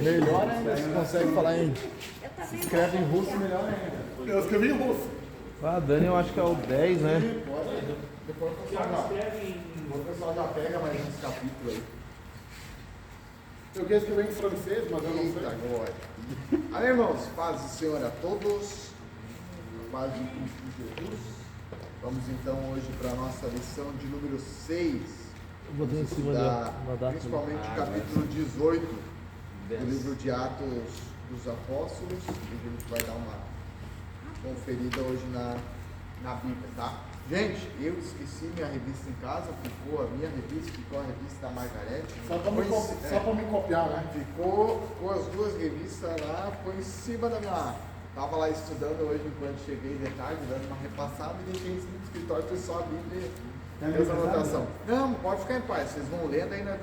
Melhor ainda, você consegue falar em... Se escreve em russo, melhor ainda. Eu escrevi em russo. Dani, eu acho que é o 10, né? Depois o pessoal já pega mais uns capítulos aí. Eu queria escrever em francês, mas eu não sei. Agora. Aí, irmãos, paz do Senhor a todos. Paz de Cristo Jesus. Vamos então hoje para a nossa lição de número 6. Vamos estudar principalmente o capítulo 18 do livro de Atos dos Apóstolos. E a gente vai dar uma conferida hoje na Bíblia, tá? Gente, eu esqueci minha revista em casa, ficou a minha revista, ficou a revista da Margarete. Só para me copiar, né? Ficou as duas revistas lá, foi em cima da minha... Tava lá estudando hoje enquanto cheguei de tarde, dando uma repassada e deixei em cima do escritório, foi só a Bíblia e essa anotação. Não, pode ficar em paz, vocês vão lendo, aí nós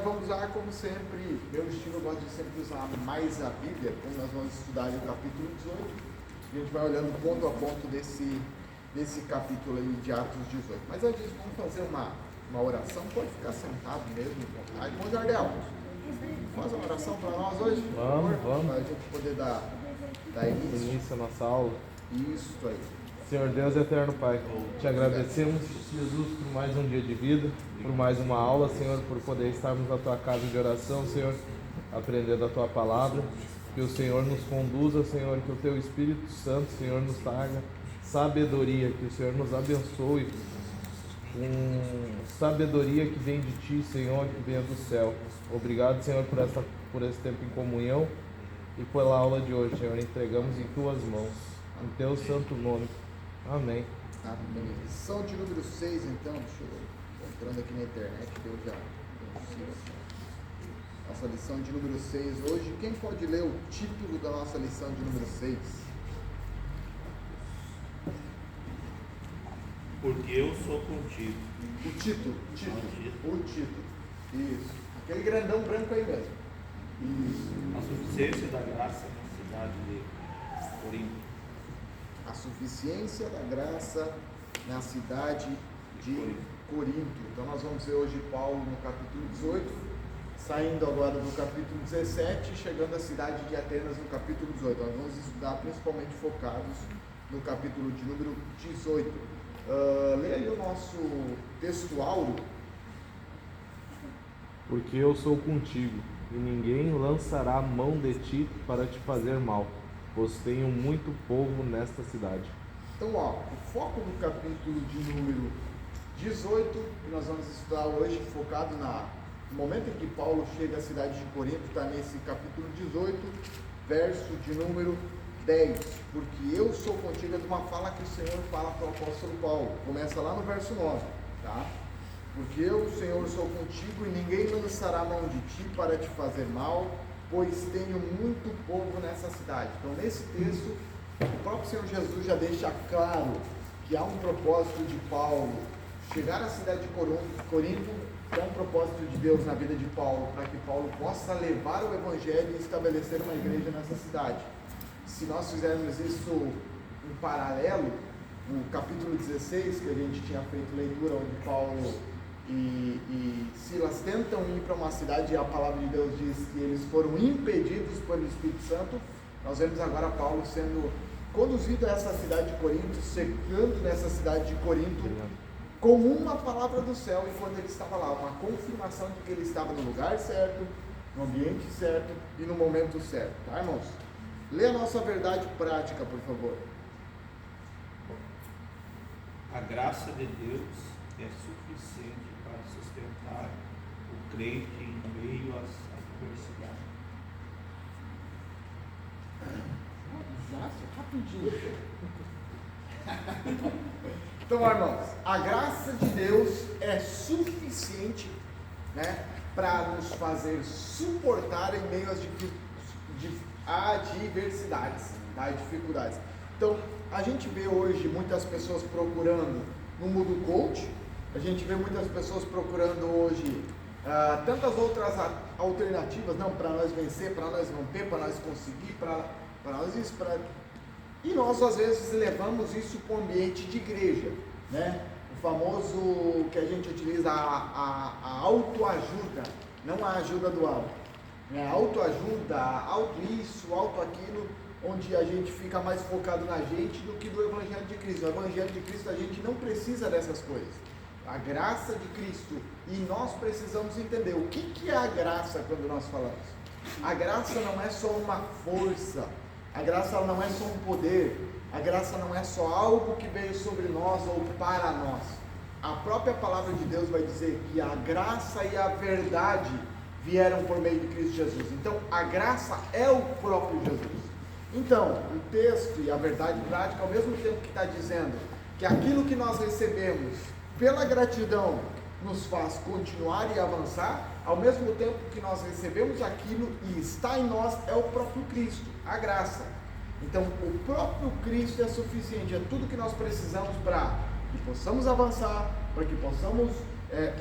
vamos usar como sempre, meu estilo, eu gosto de sempre usar mais a Bíblia, como nós vamos estudar o capítulo 18, a gente vai olhando ponto a ponto desse capítulo aí de Atos 18. Mas antes, vamos fazer uma oração, pode ficar sentado mesmo, à vontade. Irmão Jardel, faz uma oração para nós hoje? Vamos. Para a gente poder dar Início à nossa aula. Isso aí. Senhor Deus eterno Pai, te agradecemos, Jesus, por mais um dia de vida, por mais uma aula, Senhor, por poder estarmos na tua casa de oração, Senhor, aprendendo a tua palavra, que o Senhor nos conduza, Senhor, que o teu Espírito Santo, Senhor, nos traga sabedoria, que o Senhor nos abençoe com sabedoria que vem de ti, Senhor, que vem do céu. Obrigado, Senhor, por esse tempo em comunhão e pela aula de hoje, Senhor, entregamos em tuas mãos, em teu santo nome. Amém. Amém. Lição de número 6, então, deixa eu entrando aqui na internet, que eu já consigo. Nossa lição de número 6 hoje. Quem pode ler o título da nossa lição de número 6? Porque eu sou contigo. O título. Isso. Aquele grandão branco aí mesmo. Isso. A suficiência da graça na cidade de Corinto. A suficiência da graça na cidade de Corinto. Então nós vamos ver hoje Paulo no capítulo 18, saindo agora do capítulo 17, chegando à cidade de Atenas no capítulo 18. Nós vamos estudar principalmente focados no capítulo de número 18. Leia aí o nosso texto áureo. Porque eu sou contigo, e ninguém lançará mão de ti para te fazer mal, pois tenho muito povo nesta cidade. Então, o foco do capítulo de número 18, que nós vamos estudar hoje, focado no momento em que Paulo chega à cidade de Corinto, está nesse capítulo 18, verso de número 10. Porque eu sou contigo, é de uma fala que o Senhor fala para o apóstolo Paulo. Começa lá no verso 9, tá? Porque eu, Senhor, sou contigo e ninguém lançará mão de ti para te fazer mal, pois tenho muito povo nessa cidade. Então, nesse texto, o próprio Senhor Jesus já deixa claro que há um propósito de Paulo chegar à cidade de Corinto, que é um propósito de Deus na vida de Paulo, para que Paulo possa levar o Evangelho e estabelecer uma igreja nessa cidade. Se nós fizermos isso em paralelo, no capítulo 16, que a gente tinha feito leitura, onde Paulo e Silas tentam ir para uma cidade, e a palavra de Deus diz que eles foram impedidos pelo Espírito Santo. Nós vemos agora Paulo sendo conduzido a essa cidade de Corinto, chegando nessa cidade de Corinto com uma palavra do céu, enquanto ele estava lá, uma confirmação de que ele estava no lugar certo, no ambiente certo e no momento certo, tá, irmãos? Lê a nossa verdade prática, por favor. A graça de Deus é suficiente para sustentar o crente em meio às adversidades. Rapidinho. Então, irmãos, a graça de Deus é suficiente, né, para nos fazer suportar em meio às adversidades, tá, dificuldades. Então, a gente vê hoje muitas pessoas procurando no mundo coach, a gente vê muitas pessoas procurando hoje tantas outras alternativas, não, para nós vencer, para nós romper, para nós conseguir, para nós isso, e nós às vezes levamos isso para o ambiente de igreja, né? O famoso que a gente utiliza, a autoajuda, não a ajuda do alto. Autoajuda, auto isso, auto aquilo, onde a gente fica mais focado na gente do que do Evangelho de Cristo. O Evangelho de Cristo, a gente não precisa dessas coisas. A graça de Cristo, e nós precisamos entender o que é a graça quando nós falamos. A graça não é só uma força, a graça não é só um poder, a graça não é só algo que veio sobre nós ou para nós. A própria palavra de Deus vai dizer que a graça e a verdade vieram por meio de Cristo Jesus. Então, a graça é o próprio Jesus. Então, o texto e a verdade prática, ao mesmo tempo que está dizendo que aquilo que nós recebemos pela gratidão nos faz continuar e avançar, ao mesmo tempo que nós recebemos aquilo e está em nós, é o próprio Cristo, a graça. Então, o próprio Cristo é suficiente, é tudo que nós precisamos para que possamos avançar, para que possamos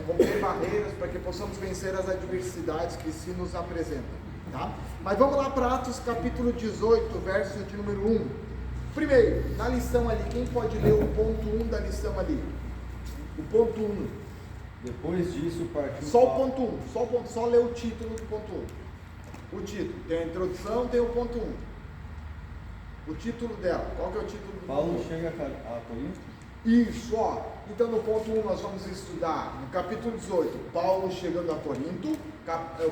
romper barreiras, para que possamos vencer as adversidades que se nos apresentam, tá? Mas vamos lá para Atos capítulo 18, verso de número 1. Primeiro, na lição ali, quem pode ler o ponto 1 da lição ali? O ponto 1. Depois disso partiu Só o ponto 1, só ler o título do ponto 1. O título, tem a introdução, tem o ponto 1. O título dela, qual que é o título do Paulo ponto 1? chega a Corinto? Isso, ó. Então no ponto 1 nós vamos estudar no capítulo 18, Paulo chegando a Corinto,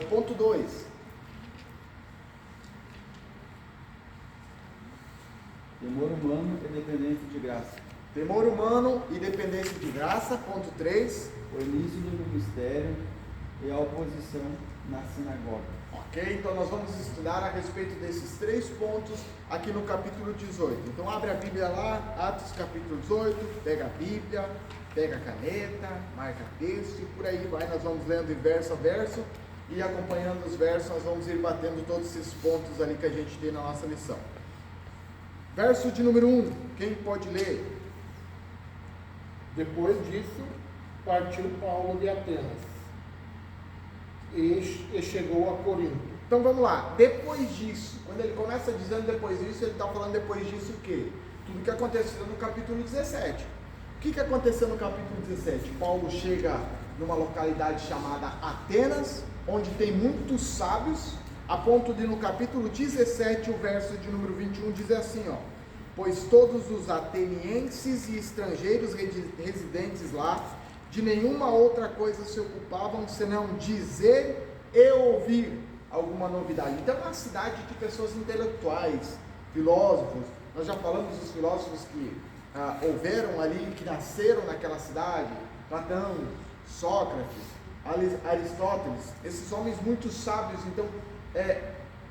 ponto 2. Temor humano e dependência de graça. Temor humano e dependência de graça, ponto 3. O início do ministério e a oposição na sinagoga. Ok, então nós vamos estudar a respeito desses 3 pontos aqui no capítulo 18. Então abre a Bíblia lá, Atos capítulo 18, pega a Bíblia, pega a caneta, marca texto e por aí vai. Nós vamos lendo de verso a verso e acompanhando os versos nós vamos ir batendo todos esses pontos ali que a gente tem na nossa lição. Verso de número 1, quem pode ler? Depois disso, partiu Paulo de Atenas e chegou a Corinto. Então vamos lá, depois disso, quando ele começa dizendo depois disso, ele está falando depois disso o quê? Tudo que aconteceu no capítulo 17. O que aconteceu no capítulo 17? Paulo chega numa localidade chamada Atenas, onde tem muitos sábios, a ponto de no capítulo 17, o verso de número 21 diz assim, ó: pois todos os atenienses e estrangeiros residentes lá, de nenhuma outra coisa se ocupavam, senão dizer e ouvir alguma novidade. Então é uma cidade de pessoas intelectuais, filósofos. Nós já falamos dos filósofos que houveram ali, que nasceram naquela cidade: Platão, Sócrates, Aristóteles, esses homens muito sábios. Então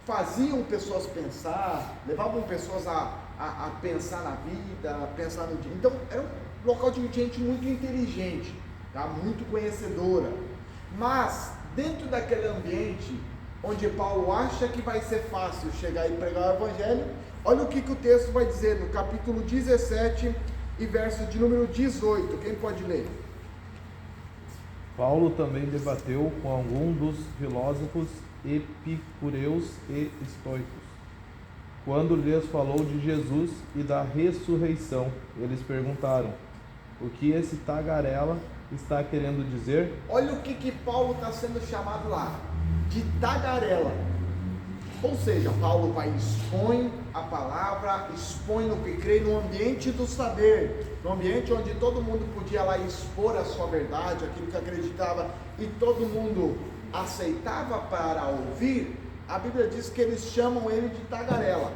faziam pessoas pensar, levavam pessoas a pensar na vida, a pensar no dia. Então era um local de gente muito inteligente, tá? Muito conhecedora. Mas dentro daquele ambiente onde Paulo acha que vai ser fácil chegar e pregar o evangelho, olha o que o texto vai dizer no capítulo 17 e verso de número 18. Quem pode ler? Paulo também debateu com alguns dos filósofos epicureus e estoicos. Quando lhes falou de Jesus e da ressurreição, eles perguntaram: o que esse tagarela está querendo dizer? Olha o que Paulo está sendo chamado lá, de tagarela. Ou seja, Paulo vai expõe a palavra, expõe no que crê, no ambiente do saber, no ambiente onde todo mundo podia lá expor a sua verdade, aquilo que acreditava, e todo mundo aceitava para ouvir. A Bíblia diz que eles chamam ele de tagarela.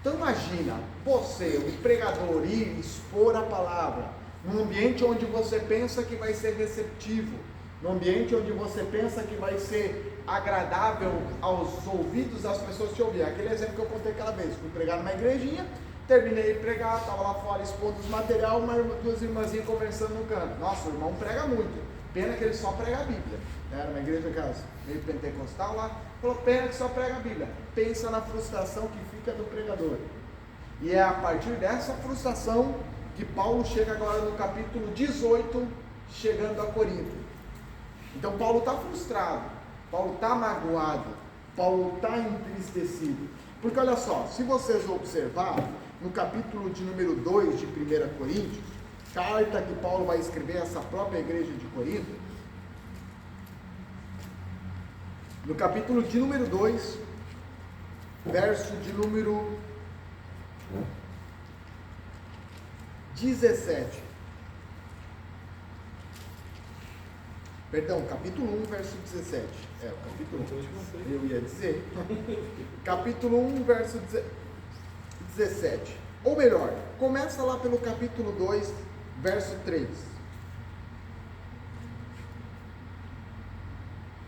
Então imagina, você, o pregador, ir expor a palavra, num ambiente onde você pensa que vai ser receptivo, num ambiente onde você pensa que vai ser agradável aos ouvidos das pessoas te ouvir. Aquele exemplo que eu contei aquela vez, fui pregar numa igrejinha, terminei de pregar, estava lá fora expondo os material, duas irmãzinhas conversando no canto. Nossa, o irmão prega muito, pena que ele só prega a Bíblia. Era uma igreja meio pentecostal lá, falou: pena que só prega a Bíblia. Pensa na frustração que fica do pregador. E é a partir dessa frustração que Paulo chega agora no capítulo 18, chegando a Corinto. Então Paulo está frustrado, Paulo está magoado, Paulo está entristecido. Porque olha só, se vocês observarem, no capítulo de número 2 de 1 Coríntios, carta que Paulo vai escrever a essa própria igreja de Corinto, no capítulo de número 2, verso de número 17. Perdão, capítulo 1, verso 17. É, o capítulo 1. Eu ia dizer. Capítulo 1, verso 17. Ou melhor, começa lá pelo capítulo 2, verso 3.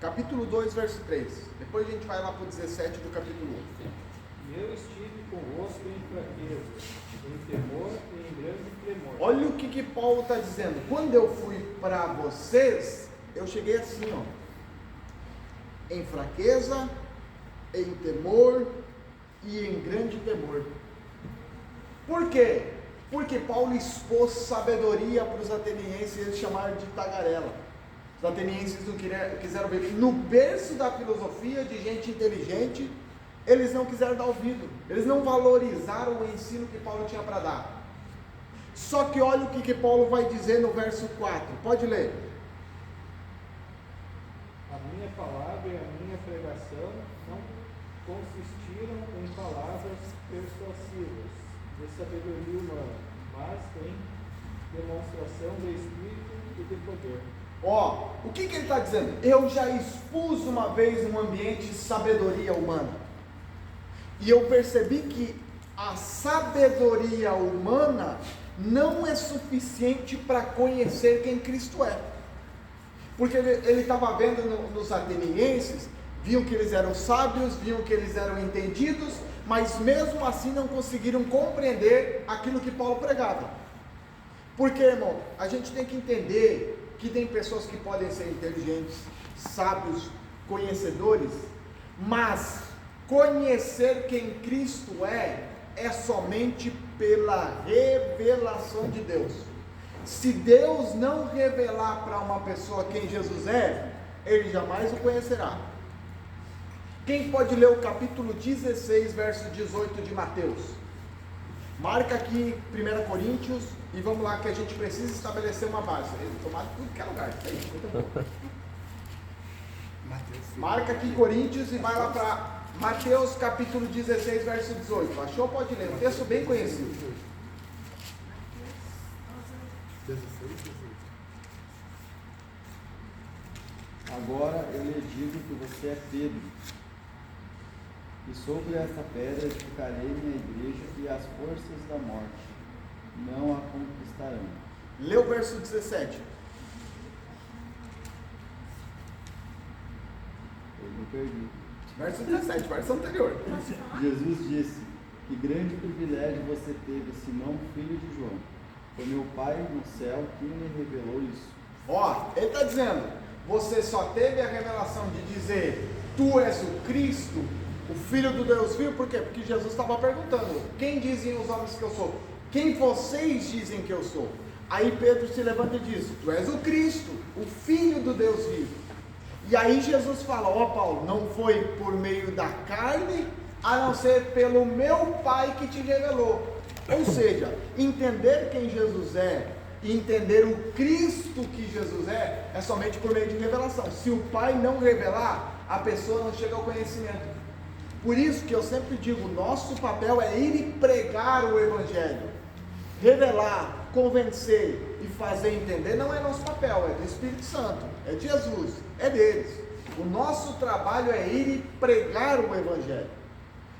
Capítulo 2, verso 3. Depois a gente vai lá para o 17 do capítulo 1. Eu estive convosco em fraqueza, em temor e em grande tremor. Olha o que Paulo está dizendo. Quando eu fui para vocês, eu cheguei assim, ó. Em fraqueza, em temor e em grande temor. Por quê? Porque Paulo expôs sabedoria para os atenienses e eles chamaram de tagarela. Os atenienses não quiseram ver. No berço da filosofia de gente inteligente, eles não quiseram dar ouvido. Eles não valorizaram o ensino que Paulo tinha para dar. Só que olha o que Paulo vai dizer no verso 4. Pode ler. A minha palavra e a minha pregação não consistiram em palavras persuasivas de sabedoria humana, mas em demonstração do Espírito e de poder. Ó, o que ele está dizendo? Eu já expus uma vez um ambiente de sabedoria humana. E eu percebi que a sabedoria humana não é suficiente para conhecer quem Cristo é. Porque ele estava vendo nos atenienses, viam que eles eram sábios, viam que eles eram entendidos, mas mesmo assim não conseguiram compreender aquilo que Paulo pregava. Porque, irmão, a gente tem que entender que tem pessoas que podem ser inteligentes, sábios, conhecedores, mas conhecer quem Cristo é somente pela revelação de Deus. Se Deus não revelar para uma pessoa quem Jesus é, ele jamais o conhecerá. Quem pode ler o capítulo 16, verso 18 de Mateus? Marca aqui 1 Coríntios e vamos lá que a gente precisa estabelecer uma base. Tomado tudo que é lugar, isso aí, muito bom. Marca aqui Coríntios e vai lá para Mateus capítulo 16, verso 18. Achou? Pode ler, um texto bem conhecido. Agora eu lhe digo que você é Pedro, e sobre esta pedra edificarei minha igreja, e as forças da morte não a conquistarão. Lê o verso 17. Eu me perdi. Verso 17, verso anterior. Jesus disse: que grande privilégio você teve, Simão, filho de João. Foi meu Pai no céu quem me revelou isso. Ó, ele está dizendo, você só teve a revelação de dizer, tu és o Cristo, o Filho do Deus vivo, por quê? Porque Jesus estava perguntando, quem dizem os homens que eu sou? Quem vocês dizem que eu sou? Aí Pedro se levanta e diz, tu és o Cristo, o Filho do Deus vivo. E aí Jesus fala, ó Paulo, não foi por meio da carne, a não ser pelo meu Pai que te revelou. Ou seja, entender quem Jesus é e entender o Cristo que Jesus é somente por meio de revelação. Se o Pai não revelar, a pessoa não chega ao conhecimento. Por isso que eu sempre digo, nosso papel é ir e pregar o Evangelho. Revelar, convencer e fazer entender não é nosso papel, é do Espírito Santo, é de Jesus, é deles. O nosso trabalho é ir e pregar o Evangelho.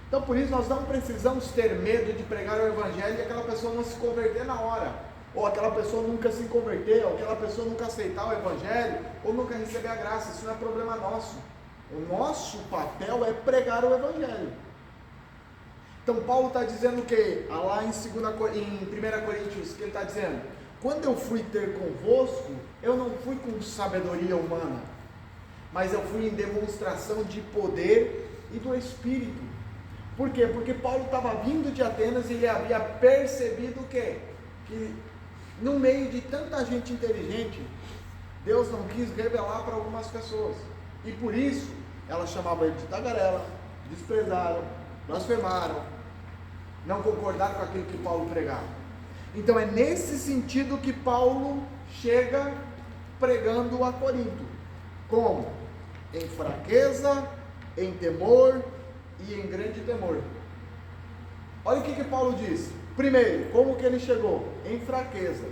Então por isso nós não precisamos ter medo de pregar o Evangelho e aquela pessoa não se converter na hora, ou aquela pessoa nunca se converter, ou aquela pessoa nunca aceitar o Evangelho, ou nunca receber a graça. Isso não é problema nosso. O nosso papel é pregar o Evangelho. Então Paulo está dizendo o que? Lá em 1 Coríntios, que ele está dizendo, quando eu fui ter convosco, eu não fui com sabedoria humana, mas eu fui em demonstração de poder e do Espírito. Por quê? Porque Paulo estava vindo de Atenas e ele havia percebido o quê? Que no meio de tanta gente inteligente, Deus não quis revelar para algumas pessoas. E por isso, ela chamava ele de tagarela, desprezaram, blasfemaram, não concordaram com aquilo que Paulo pregava. Então é nesse sentido que Paulo chega pregando a Corinto. Como? em fraqueza, em temor e em grande temor. Olha o que Paulo diz. Primeiro, como que ele chegou? Em fraqueza.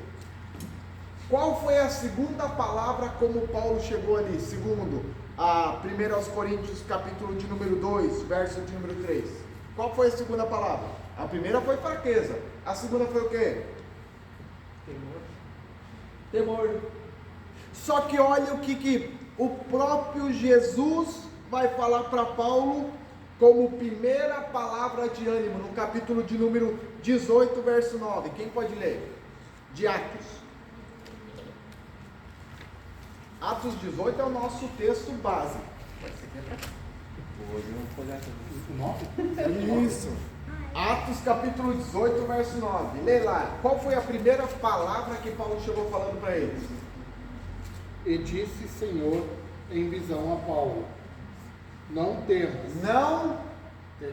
Qual foi a segunda palavra como Paulo chegou ali? Segundo, a 1 Coríntios capítulo de número 2, verso de número 3. Qual foi a segunda palavra? A primeira foi fraqueza. A segunda foi o quê? Temor. Só que olha o que o próprio Jesus vai falar para Paulo como primeira palavra de ânimo, no capítulo de número 18, verso 9. Quem pode ler? De Atos. Atos 18 é o nosso texto base. Isso. Atos capítulo 18, verso 9. Lê lá. Qual foi a primeira palavra que Paulo chegou falando para eles? E disse Senhor em visão a Paulo: não temas. Não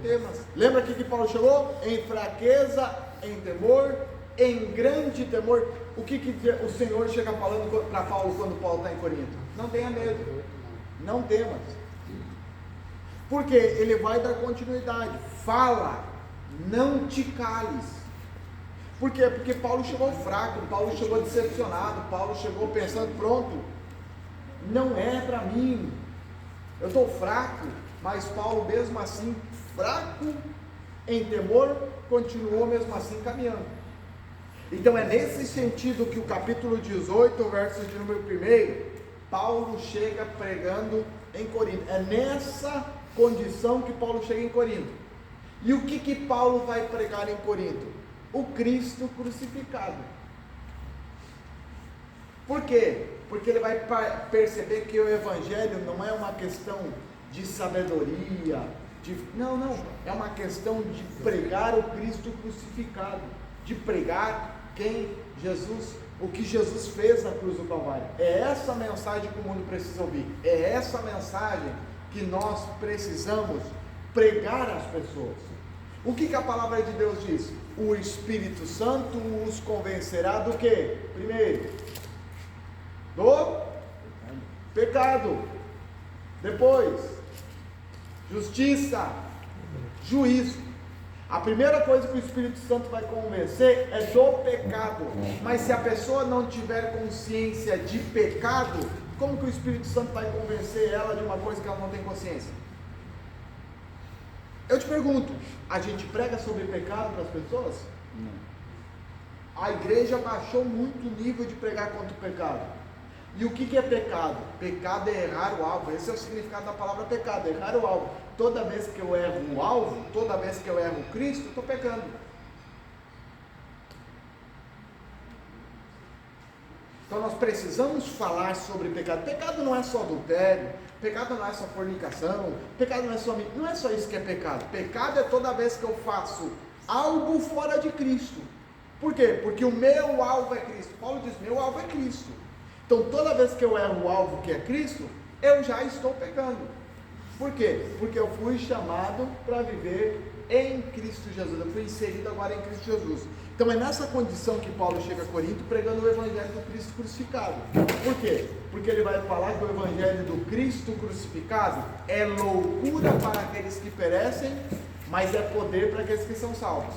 temas. Lembra aqui que Paulo chegou? Em fraqueza, em temor, em grande temor. O que o Senhor chega falando para Paulo quando Paulo está em Corinto? Não tenha medo. Não temas. Porque ele vai dar continuidade. Fala, não te cales. Por quê? Porque Paulo chegou fraco, Paulo chegou decepcionado, Paulo chegou pensando, pronto, não é para mim, eu estou fraco. Mas Paulo mesmo assim, fraco em temor, continuou mesmo assim caminhando. Então é nesse sentido que o capítulo 18, verso de número 1, Paulo chega pregando em Corinto. É nessa condição que Paulo chega em Corinto. E o que Paulo vai pregar em Corinto? O Cristo crucificado. Por quê? Porque ele vai perceber que o Evangelho não é uma questão de sabedoria, não, é uma questão de pregar o Cristo crucificado, de pregar o que Jesus fez na cruz do Calvário. É essa mensagem que o mundo precisa ouvir, é essa mensagem que nós precisamos pregar às pessoas. O que a palavra de Deus diz? O Espírito Santo os convencerá do quê? Primeiro, do pecado. Depois, justiça, juízo. A primeira coisa que o Espírito Santo vai convencer é do pecado. Mas se a pessoa não tiver consciência de pecado, como que o Espírito Santo vai convencer ela de uma coisa que ela não tem consciência? Eu te pergunto, a gente prega sobre pecado para as pessoas? Não. A igreja baixou muito o nível de pregar contra o pecado. E o que é pecado? Pecado é errar o alvo. Esse é o significado da palavra pecado, errar o alvo. Toda vez que eu erro o alvo, toda vez que eu erro Cristo, eu estou pecando. Então nós precisamos falar sobre pecado. Pecado não é só adultério, pecado não é só fornicação, pecado não é só isso que é pecado. Pecado é toda vez que eu faço algo fora de Cristo. Por quê? Porque o meu alvo é Cristo. Paulo diz, meu alvo é Cristo. Então toda vez que eu erro o alvo que é Cristo, eu já estou pecando. Por quê? Porque eu fui chamado para viver em Cristo Jesus. Eu fui inserido agora em Cristo Jesus. Então é nessa condição que Paulo chega a Corinto pregando o Evangelho do Cristo crucificado. Por quê? Porque ele vai falar que o Evangelho do Cristo crucificado é loucura para aqueles que perecem, mas é poder para aqueles que são salvos.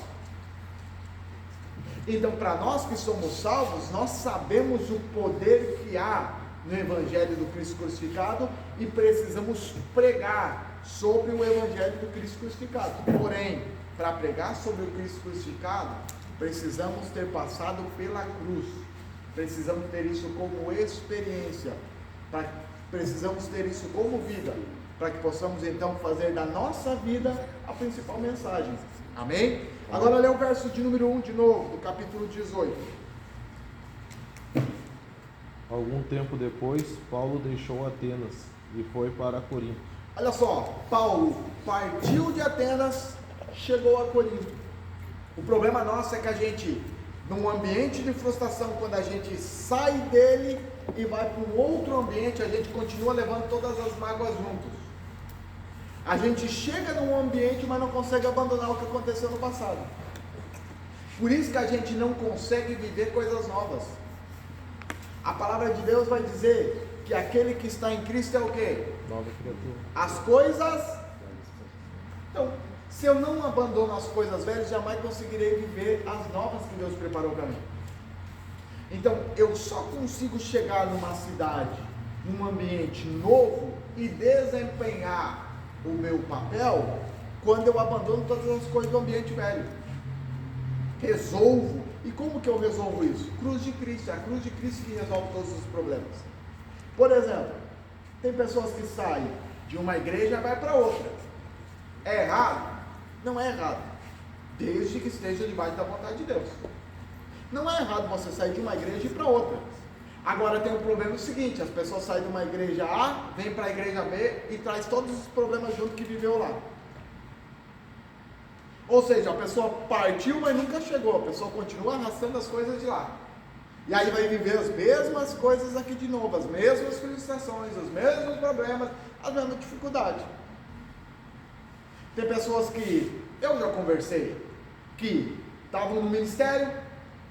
Então, para nós que somos salvos, nós sabemos o poder que há no Evangelho do Cristo crucificado e precisamos pregar sobre o Evangelho do Cristo crucificado. Porém, para pregar sobre o Cristo crucificado, precisamos ter passado pela cruz, precisamos ter isso como experiência, precisamos ter isso como vida, para que possamos então fazer da nossa vida a principal mensagem. Amém? Agora lê o verso de número 1 de novo, do capítulo 18. Algum tempo depois, Paulo deixou Atenas e foi para Corinto. Olha só, Paulo partiu de Atenas, chegou a Corinto. O problema nosso é que a gente, num ambiente de frustração, quando a gente sai dele e vai para um outro ambiente, a gente continua levando todas as mágoas juntos. A gente chega num ambiente, mas não consegue abandonar o que aconteceu no passado. Por isso que a gente não consegue viver coisas novas. A palavra de Deus vai dizer que aquele que está em Cristo é o quê? Nova criatura. As coisas. Então, se eu não abandono as coisas velhas, jamais conseguirei viver as novas que Deus preparou para mim. Então, eu só consigo chegar numa cidade, num ambiente novo e desempenhar o meu papel quando eu abandono todas as coisas do ambiente velho. Resolvo. E como que eu resolvo isso? Cruz de Cristo. É a cruz de Cristo que resolve todos os problemas. Por exemplo, tem pessoas que saem de uma igreja e vai para outra. É errado? Não é errado, desde que esteja debaixo da vontade de Deus. Não é errado você sair de uma igreja e ir para outra. Agora tem um problema seguinte: as pessoas saem de uma igreja A, vêm para a igreja B e traz todos os problemas junto que viveu lá. Ou seja, a pessoa partiu, mas nunca chegou. A pessoa continua arrastando as coisas de lá. E aí vai viver as mesmas coisas aqui de novo, as mesmas frustrações, os mesmos problemas, as mesmas dificuldades. Tem pessoas que eu já conversei, que estavam no ministério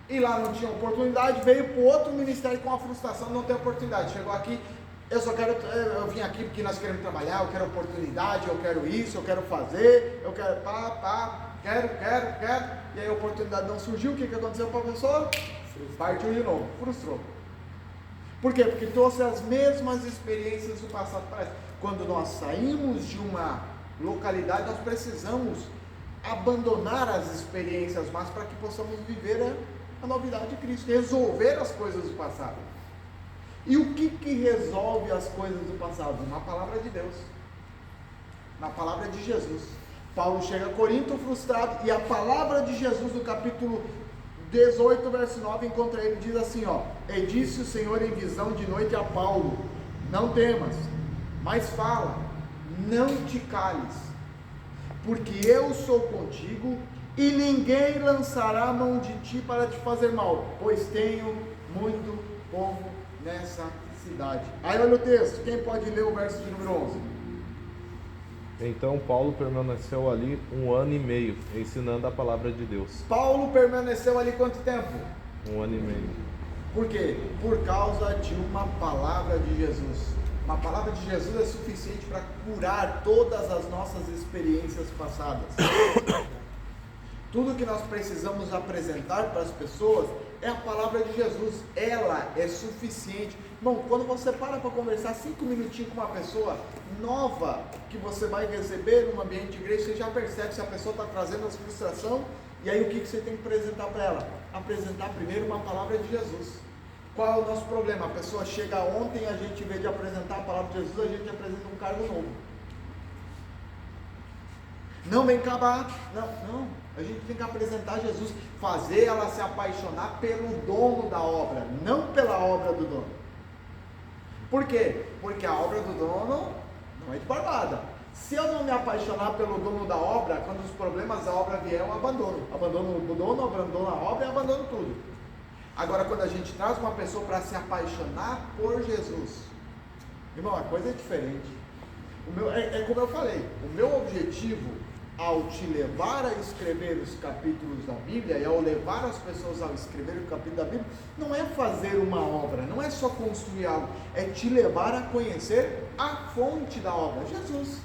e lá não tinha oportunidade, veio para outro ministério com a frustração, não tem oportunidade. Chegou aqui, eu vim aqui porque nós queremos trabalhar, eu quero oportunidade, eu quero isso, eu quero fazer, eu quero quero, e aí a oportunidade não surgiu. O que aconteceu para a pessoa? Partiu de novo, frustrou. Por quê? Porque trouxe as mesmas experiências do passado para essa. Quando nós saímos de uma localidade, nós precisamos abandonar as experiências más para que possamos viver a novidade de Cristo, resolver as coisas do passado. E o que resolve as coisas do passado? Uma palavra de Deus, na palavra de Jesus. Paulo chega a Corinto frustrado, e a palavra de Jesus no capítulo 18, verso 9, encontra ele, diz assim, e disse o Senhor em visão de noite a Paulo, não temas, mas fala, não te cales, porque eu sou contigo, e ninguém lançará a mão de ti para te fazer mal, pois tenho muito povo nessa cidade. Aí olha o texto, quem pode ler o verso de número 11? Então Paulo permaneceu ali 1 ano e meio, ensinando a palavra de Deus. Paulo permaneceu ali quanto tempo? 1 ano e meio. Por quê? Por causa de uma palavra de Jesus. Uma palavra de Jesus é suficiente para curar todas as nossas experiências passadas. Tudo que nós precisamos apresentar para as pessoas é a palavra de Jesus. Ela é suficiente. Irmão, quando você para conversar 5 minutinhos com uma pessoa nova que você vai receber num ambiente de igreja, você já percebe se a pessoa está trazendo as frustrações. E aí o que você tem que apresentar para ela? Apresentar primeiro uma palavra de Jesus. Qual é o nosso problema? A pessoa chega ontem, a gente, em vez de apresentar a palavra de Jesus, a gente apresenta um cargo novo. Não vem acabar, não, a gente tem que apresentar Jesus, fazer ela se apaixonar pelo dono da obra, não pela obra do dono. Por quê? Porque a obra do dono não é de barbada. Se eu não me apaixonar pelo dono da obra, quando os problemas da obra vier, eu abandono o dono, abandono a obra e abandono tudo. Agora, quando a gente traz uma pessoa para se apaixonar por Jesus, irmão, a coisa é diferente. É como eu falei, o meu objetivo ao te levar a escrever os capítulos da Bíblia, e ao levar as pessoas a escrever o capítulo da Bíblia, não é fazer uma obra, não é só construir algo, é te levar a conhecer a fonte da obra, Jesus.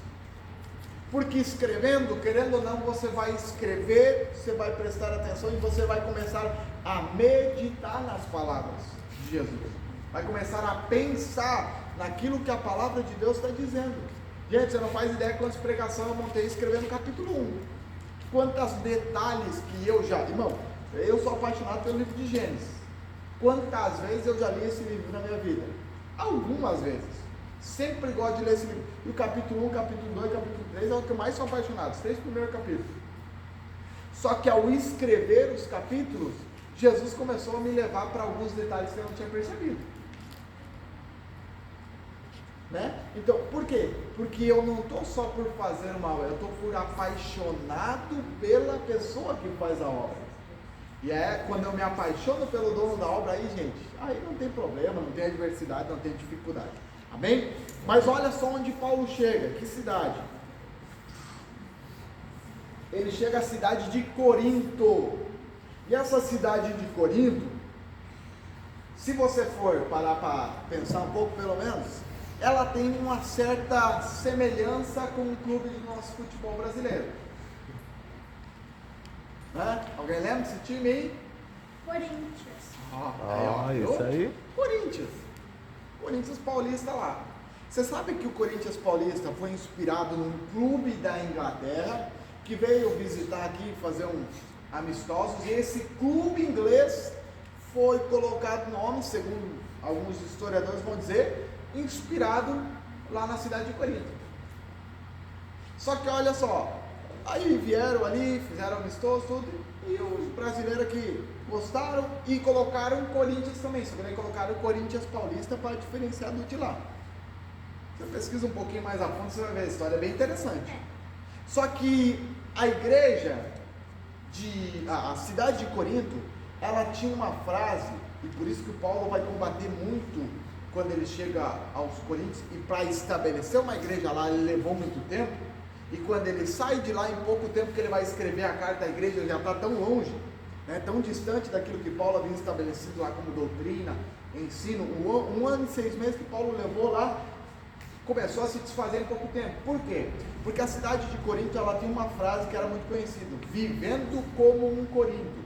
Porque escrevendo, querendo ou não, você vai escrever, você vai prestar atenção e você vai começar a meditar nas palavras de Jesus, vai começar a pensar naquilo que a palavra de Deus está dizendo. Gente, você não faz ideia quantas pregações eu montei escrevendo o capítulo 1. Quantos detalhes que eu já... Irmão, eu sou apaixonado pelo livro de Gênesis. Quantas vezes eu já li esse livro na minha vida? Algumas vezes. Sempre gosto de ler esse livro. E o capítulo 1, capítulo 2, capítulo 3 é o que eu mais sou apaixonado. Os 3 primeiros capítulos. Só que ao escrever os capítulos, Jesus começou a me levar para alguns detalhes que eu não tinha percebido. Né? Então, por quê? Porque eu não estou só por fazer uma obra, eu estou por apaixonado pela pessoa que faz a obra. E é quando eu me apaixono pelo dono da obra, aí, gente, aí não tem problema, não tem adversidade, não tem dificuldade. Amém? Mas olha só onde Paulo chega, que cidade? Ele chega à cidade de Corinto. E essa cidade de Corinto, se você for parar para pensar um pouco, pelo menos, ela tem uma certa semelhança com o clube do nosso futebol brasileiro. Né? Alguém lembra desse time aí? Corinthians. Isso aí. Corinthians Paulista lá. Você sabe que o Corinthians Paulista foi inspirado num clube da Inglaterra que veio visitar aqui fazer uns amistosos, e esse clube inglês foi colocado nome, segundo alguns historiadores vão dizer, inspirado lá na cidade de Corinto. Só que olha só, aí vieram ali, fizeram amistoso, tudo, e os brasileiros aqui gostaram e colocaram Corinthians também, só que daí colocaram o Corinthians Paulista para diferenciar do de lá. Você pesquisa um pouquinho mais a fundo, você vai ver, a história é bem interessante. Só que a igreja, a cidade de Corinto, ela tinha uma frase, e por isso que o Paulo vai combater muito quando ele chega aos Coríntios, e para estabelecer uma igreja lá ele levou muito tempo, e quando ele sai de lá, em pouco tempo que ele vai escrever a carta à igreja, já está tão longe, né, tão distante daquilo que Paulo havia estabelecido lá como doutrina, ensino. Um ano e 6 meses que Paulo levou lá, começou a se desfazer em pouco tempo. Por quê? Porque a cidade de Corinto, ela tem uma frase que era muito conhecida: vivendo como um Corinto.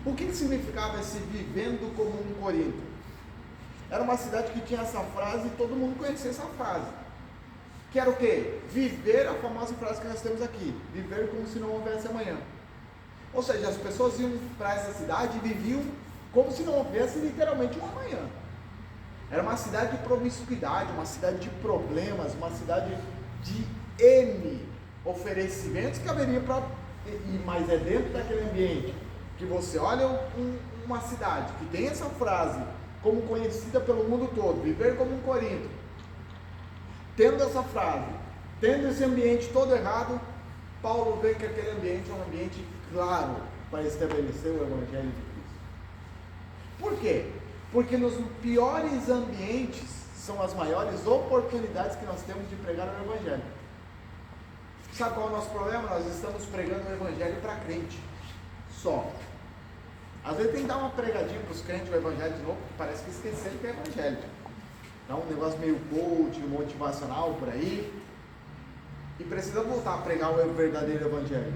O que significava esse vivendo como um Corinto? Era uma cidade que tinha essa frase e todo mundo conhecia essa frase. Que era o quê? Viver, a famosa frase que nós temos aqui: viver como se não houvesse amanhã. Ou seja, as pessoas iam para essa cidade e viviam como se não houvesse literalmente um amanhã. Era uma cidade de promiscuidade, uma cidade de problemas, uma cidade de N oferecimentos que haveria para... Mas é dentro daquele ambiente que você olha uma cidade que tem essa frase como conhecida pelo mundo todo, viver como um Corinto, tendo essa frase, tendo esse ambiente todo errado, Paulo vê que aquele ambiente é um ambiente claro para estabelecer o Evangelho de Cristo. Por quê? Porque nos piores ambientes são as maiores oportunidades que nós temos de pregar o Evangelho. Sabe qual é o nosso problema? Nós estamos pregando o Evangelho para crente só. Às vezes tem que dar uma pregadinha para os crentes do Evangelho de novo, porque parece que esqueceram que é Evangelho. Dá um negócio meio coach, motivacional por aí, e precisa voltar a pregar o verdadeiro Evangelho.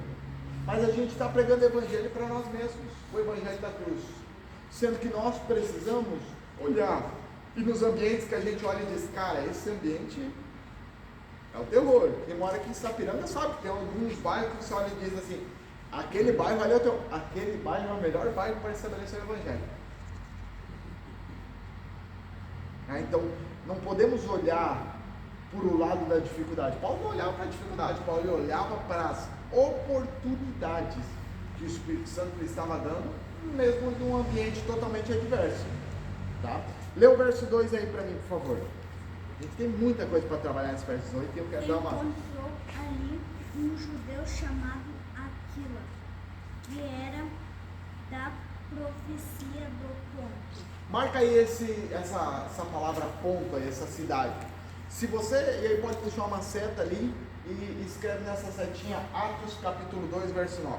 Mas a gente está pregando o Evangelho para nós mesmos, o Evangelho da cruz. Sendo que nós precisamos olhar, e nos ambientes que a gente olha e diz: cara, esse ambiente é o terror. Quem mora aqui em Sapiranga sabe que tem alguns bairros que você olha e diz assim: aquele bairro ali aquele bairro é o melhor bairro para estabelecer o Evangelho. Então, não podemos olhar por o lado da dificuldade. Paulo não olhava para a dificuldade, Paulo olhava para as oportunidades que o Espírito Santo lhe estava dando, mesmo num ambiente totalmente adverso. Tá? Lê o verso 2 aí para mim, por favor. A gente tem muita coisa para trabalhar nesse verso 2 e eu quero dar uma... Encontrou ali um judeu chamado Aquila, que era da profecia do Ponto. Marca aí essa palavra ponto aí, essa cidade. Se você, e aí pode deixar uma seta ali e escreve nessa setinha Atos capítulo 2, verso 9.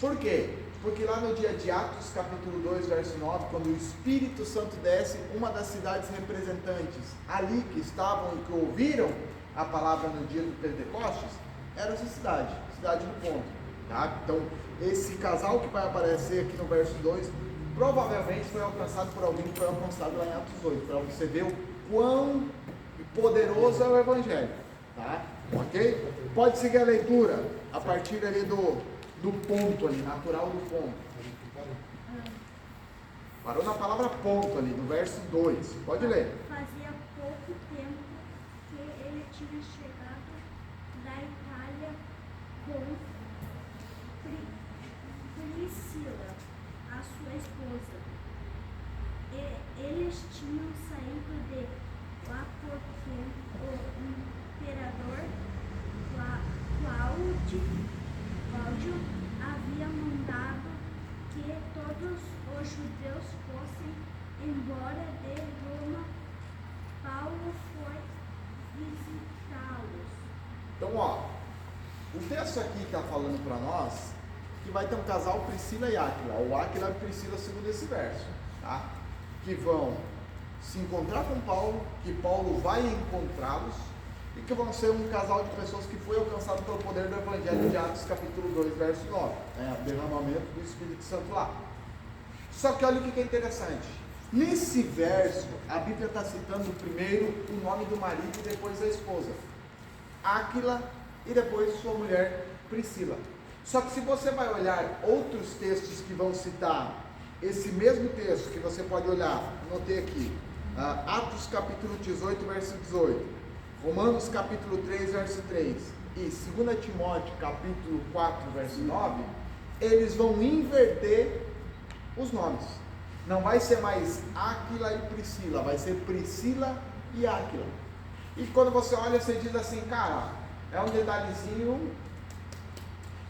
Por quê? Porque lá no dia de Atos capítulo 2, verso 9, quando o Espírito Santo desce, uma das cidades representantes ali que estavam e que ouviram a palavra no dia do Pentecostes, era essa cidade do Ponto. Tá? Então, esse casal que vai aparecer aqui no verso 2, provavelmente foi alcançado por alguém que foi alcançado lá em Atos 8, para você ver o quão poderoso é o Evangelho. Tá? Ok? Pode seguir a leitura a partir ali do ponto ali, natural do ponto. Parou na palavra ponto ali, no verso 2. Pode ler. Fazia pouco tempo que ele tinha chegado da Itália com Priscila, a sua esposa. Eles tinham saído de lá porque o imperador Cláudio havia mandado que todos os judeus fossem embora de Roma. Paulo foi visitá-los. Então, ó, o texto aqui está falando para nós que vai ter um casal, Priscila e Áquila. O Áquila e Priscila, segundo esse verso, tá? que vão se encontrar com Paulo, que Paulo vai encontrá-los, e que vão ser um casal de pessoas que foi alcançado pelo poder do Evangelho de Atos capítulo 2, verso 9, o derramamento do Espírito Santo lá. Só que olha o que é interessante, nesse verso a Bíblia está citando primeiro o nome do marido e depois a esposa, Áquila, e depois sua mulher Priscila. Só que se você vai olhar outros textos que vão citar esse mesmo texto, que você pode olhar, anotei aqui, Atos capítulo 18, verso 18, Romanos capítulo 3, verso 3, e 2 Timóteo capítulo 4, verso 9, eles vão inverter os nomes. Não vai ser mais Áquila e Priscila, vai ser Priscila e Áquila. E quando você olha, você diz assim, cara, é um detalhezinho,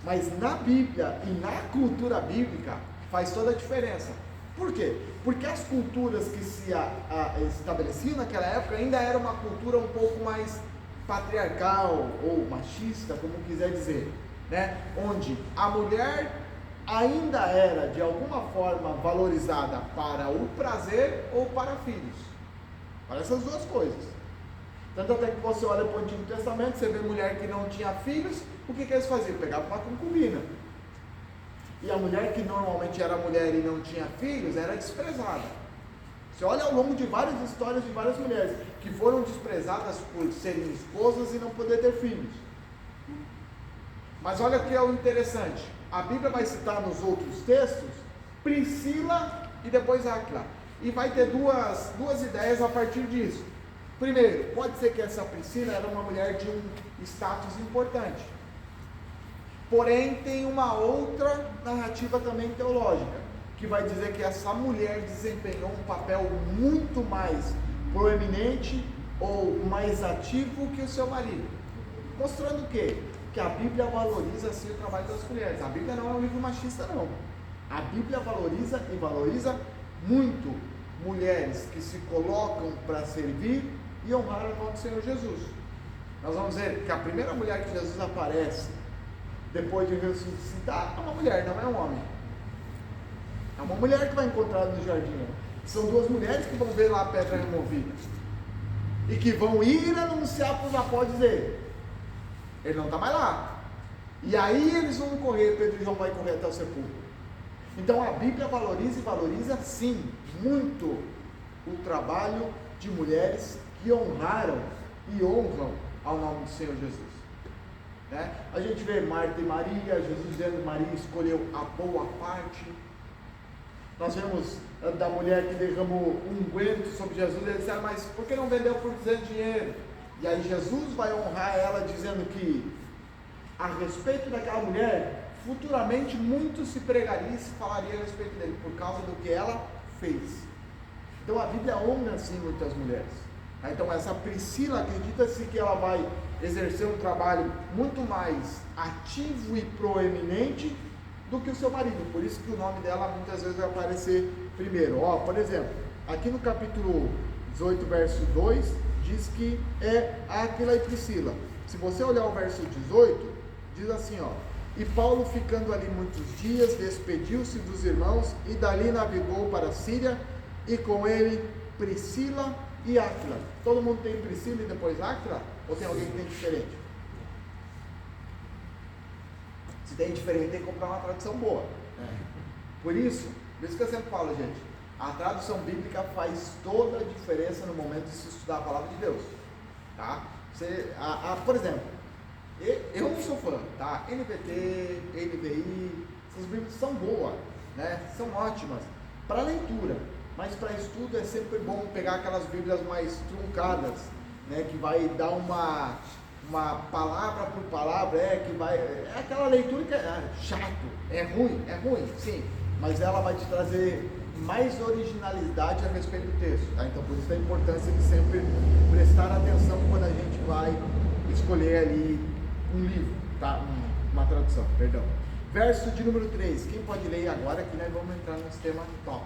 mas na Bíblia e na cultura bíblica faz toda a diferença. Por quê? Porque as culturas que se estabeleciam naquela época ainda era uma cultura um pouco mais patriarcal ou machista, como quiser dizer, né? Onde a mulher ainda era de alguma forma valorizada para o prazer ou para filhos, para essas duas coisas. Tanto até que você olha para o Antigo Testamento, você vê mulher que não tinha filhos, o que eles faziam? Pegavam uma concubina. E a mulher que normalmente era mulher e não tinha filhos, era desprezada. Você olha ao longo de várias histórias de várias mulheres que foram desprezadas por serem esposas e não poder ter filhos. Mas olha o que é o interessante, a Bíblia vai citar nos outros textos Priscila e depois Áquila, e vai ter duas ideias a partir disso. Primeiro, pode ser que essa Priscila era uma mulher de um status importante, porém tem uma outra narrativa também teológica, que vai dizer que essa mulher desempenhou um papel muito mais proeminente ou mais ativo que o seu marido, mostrando o quê? Que a Bíblia valoriza sim o trabalho das mulheres. A Bíblia não é um livro machista, não. A Bíblia valoriza e valoriza muito mulheres que se colocam para servir e honrar o nome do Senhor Jesus. Nós vamos ver que a primeira mulher que Jesus aparece depois de ressuscitar é uma mulher, não é um homem. É uma mulher que vai encontrar no jardim. São duas mulheres que vão ver lá a pedra removida e que vão ir anunciar para os apóstolos dele. Ele não está mais lá. E aí eles vão correr, Pedro e João vai correr até o sepulcro. Então a Bíblia valoriza e valoriza sim, muito o trabalho de mulheres que honraram e honram ao nome do Senhor Jesus. Né? A gente vê Marta e Maria, Jesus dizendo que Maria escolheu a boa parte. Nós vemos da mulher que derramou um unguento sobre Jesus, eles disseram, mas por que não vendeu por 200 dinheiro? E aí Jesus vai honrar ela dizendo que a respeito daquela mulher, futuramente muito se pregaria e se falaria a respeito dele, por causa do que ela fez. Então a Bíblia honra assim muitas mulheres. Então essa Priscila, acredita-se que ela vai exercer um trabalho muito mais ativo e proeminente do que o seu marido, por isso que o nome dela muitas vezes vai aparecer primeiro. Por exemplo, aqui no capítulo 18, verso 2, diz que é Áquila e Priscila. Se você olhar o verso 18, diz assim, e Paulo, ficando ali muitos dias, despediu-se dos irmãos e dali navegou para a Síria, e com ele Priscila e Áquila. Todo mundo tem Priscila e depois Áquila? Ou tem alguém que tem diferente? Se tem diferente, tem que comprar uma tradução boa. Por isso que eu sempre falo, gente, a tradução bíblica faz toda a diferença no momento de se estudar a palavra de Deus, tá? Por exemplo, eu não sou fã, tá? NVT, NVI, essas bíblias são boas, né? São ótimas para leitura, mas para estudo é sempre bom pegar aquelas bíblias mais truncadas, né? Que vai dar uma palavra por palavra, é aquela leitura que é chato, é ruim, sim, mas ela vai te trazer mais originalidade a respeito do texto, tá? Então por isso a importância de sempre prestar atenção quando a gente vai escolher ali um livro, tá? Uma tradução, perdão. Verso de número 3, quem pode ler agora que nós vamos entrar no sistema top?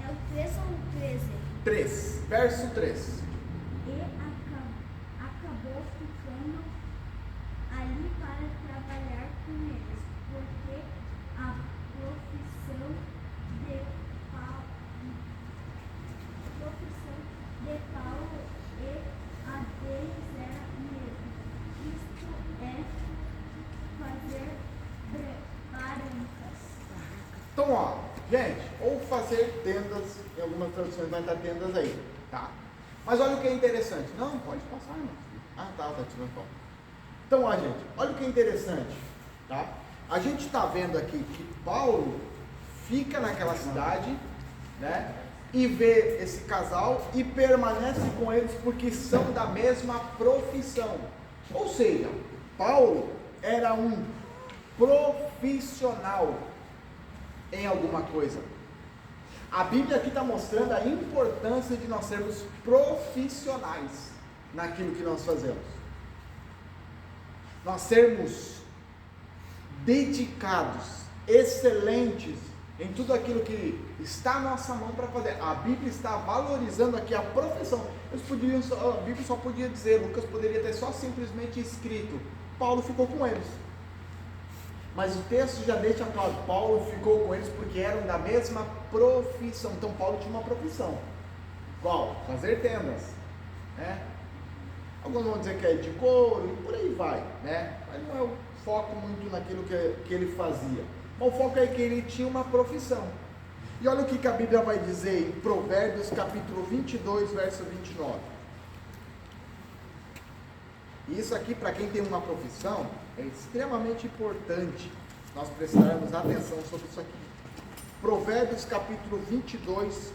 É o 3 ou o 13? 3, verso 3. E acabou ficando ali para trabalhar com eles, porque a profissão de Então, ó, gente, ou fazer tendas, em algumas traduções vai estar tendas aí, tá? Mas olha o que é interessante. Não, pode passar, irmão. Ah, tá tirando foto. Então, ó, gente, olha o que é interessante, tá? A gente está vendo aqui que Paulo fica naquela cidade, né? E vê esse casal e permanece com eles porque são da mesma profissão. Ou seja, Paulo era um profissional em alguma coisa. A Bíblia aqui está mostrando a importância de nós sermos profissionais naquilo que nós fazemos. Nós sermos dedicados, excelentes em tudo aquilo que está à nossa mão para fazer. A Bíblia está valorizando aqui a profissão. A Bíblia só podia dizer, Lucas poderia ter só simplesmente escrito, Paulo ficou com eles. Mas o texto já deixa claro, Paulo ficou com eles porque eram da mesma profissão. Então Paulo tinha uma profissão. Qual? Fazer tendas, né? Alguns vão dizer que é de couro e por aí vai, né? Mas não é o foco muito naquilo que ele fazia. Mas o foco é que ele tinha uma profissão. E olha o que a Bíblia vai dizer em Provérbios capítulo 22, verso 29. E isso aqui, para quem tem uma profissão, é extremamente importante nós prestarmos atenção sobre isso aqui. Provérbios capítulo 22,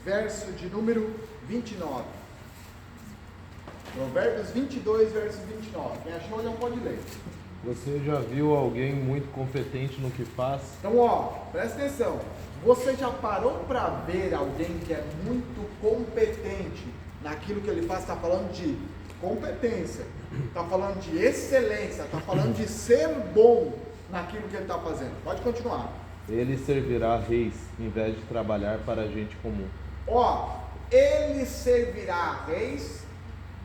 verso de número 29. Provérbios 22, verso 29. Quem achou, não pode ler. Você já viu alguém muito competente no que faz? Então, ó, presta atenção. Você já parou para ver alguém que é muito competente naquilo que ele faz? Está falando de competência, está falando de excelência, está falando de ser bom naquilo que ele está fazendo. Pode continuar. Ele servirá reis em vez de trabalhar para a gente comum. Ó, ele servirá reis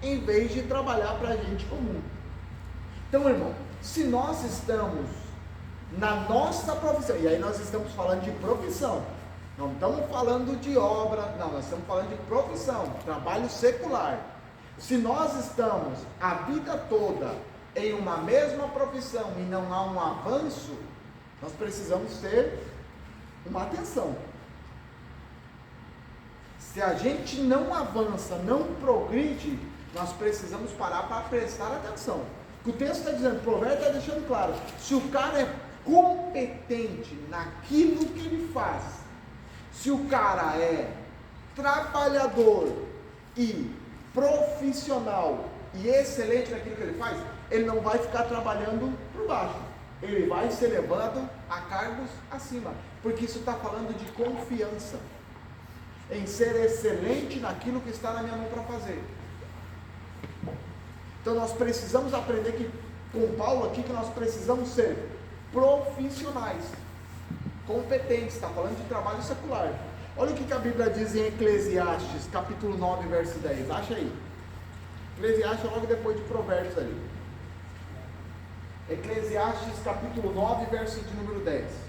em vez de trabalhar para a gente comum. Então, irmão, se nós estamos na nossa profissão, e aí nós estamos falando de profissão, não estamos falando de obra, não, nós estamos falando de profissão, trabalho secular. Se nós estamos a vida toda em uma mesma profissão e não há um avanço, nós precisamos ter uma atenção. Se a gente não avança, não progride, nós precisamos parar para prestar atenção. O texto está dizendo, o provérbio está deixando claro, se o cara é competente naquilo que ele faz, se o cara é trabalhador e profissional e excelente naquilo que ele faz, ele não vai ficar trabalhando por baixo, ele vai ser levado a cargos acima, porque isso está falando de confiança, em ser excelente naquilo que está na minha mão para fazer. Então nós precisamos aprender que, com Paulo aqui, que nós precisamos ser profissionais, competentes, está falando de trabalho secular. Olha o que a Bíblia diz em Eclesiastes, capítulo 9, verso 10, acha aí. Eclesiastes é logo depois de Provérbios ali. Eclesiastes, capítulo 9, verso de número 10.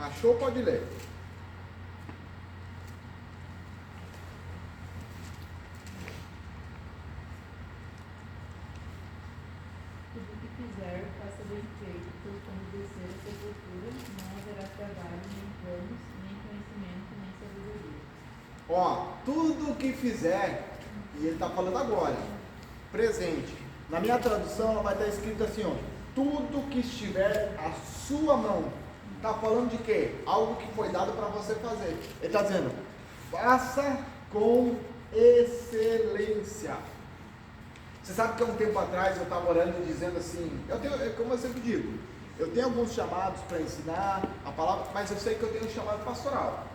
Achou? Pode ler. Tudo que fizer, faça bem feito, pois quando descer a sepultura, não haverá trabalho, nem planos, nem conhecimento, nem sabedoria. Ó, tudo que fizer, e ele está falando agora, presente. Na minha tradução, ela vai estar escrito assim, ó, tudo que estiver à sua mão. Está falando de quê? Algo que foi dado para você fazer. Ele está dizendo, faça com excelência. Você sabe que há um tempo atrás eu estava orando e dizendo assim, como eu sempre digo, eu tenho alguns chamados para ensinar a palavra, mas eu sei que eu tenho um chamado pastoral.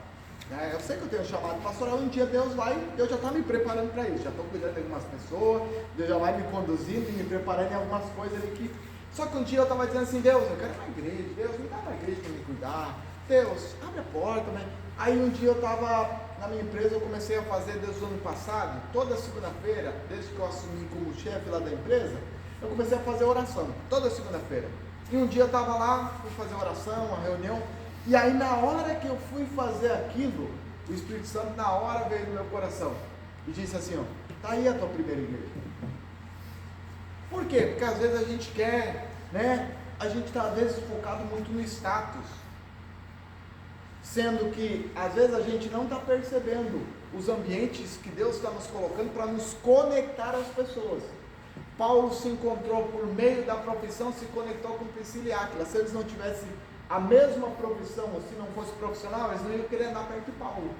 Eu sei que eu tenho um chamado pastoral, um dia Deus já está me preparando para isso, já estou cuidando de algumas pessoas, Deus já vai me conduzindo e me preparando em algumas coisas ali que... Só que um dia eu estava dizendo assim, Deus, eu quero uma igreja, Deus, me dá uma igreja para me cuidar, Deus, abre a porta, né? Aí um dia eu estava na minha empresa, eu comecei a fazer desde o ano passado, toda segunda-feira, desde que eu assumi como chefe lá da empresa, eu comecei a fazer oração, toda segunda-feira. E um dia eu estava lá, fui fazer oração, uma reunião, e aí na hora que eu fui fazer aquilo, o Espírito Santo na hora veio no meu coração, e disse assim, ó, tá aí a tua primeira igreja. Por quê? Porque às vezes a gente quer, né? A gente está às vezes focado muito no status, sendo que às vezes a gente não está percebendo os ambientes que Deus está nos colocando para nos conectar às pessoas. Paulo se encontrou por meio da profissão, se conectou com Priscila e Áquila. Se eles não tivessem a mesma profissão, ou se não fosse profissional, eles não iam querer andar perto de Paulo.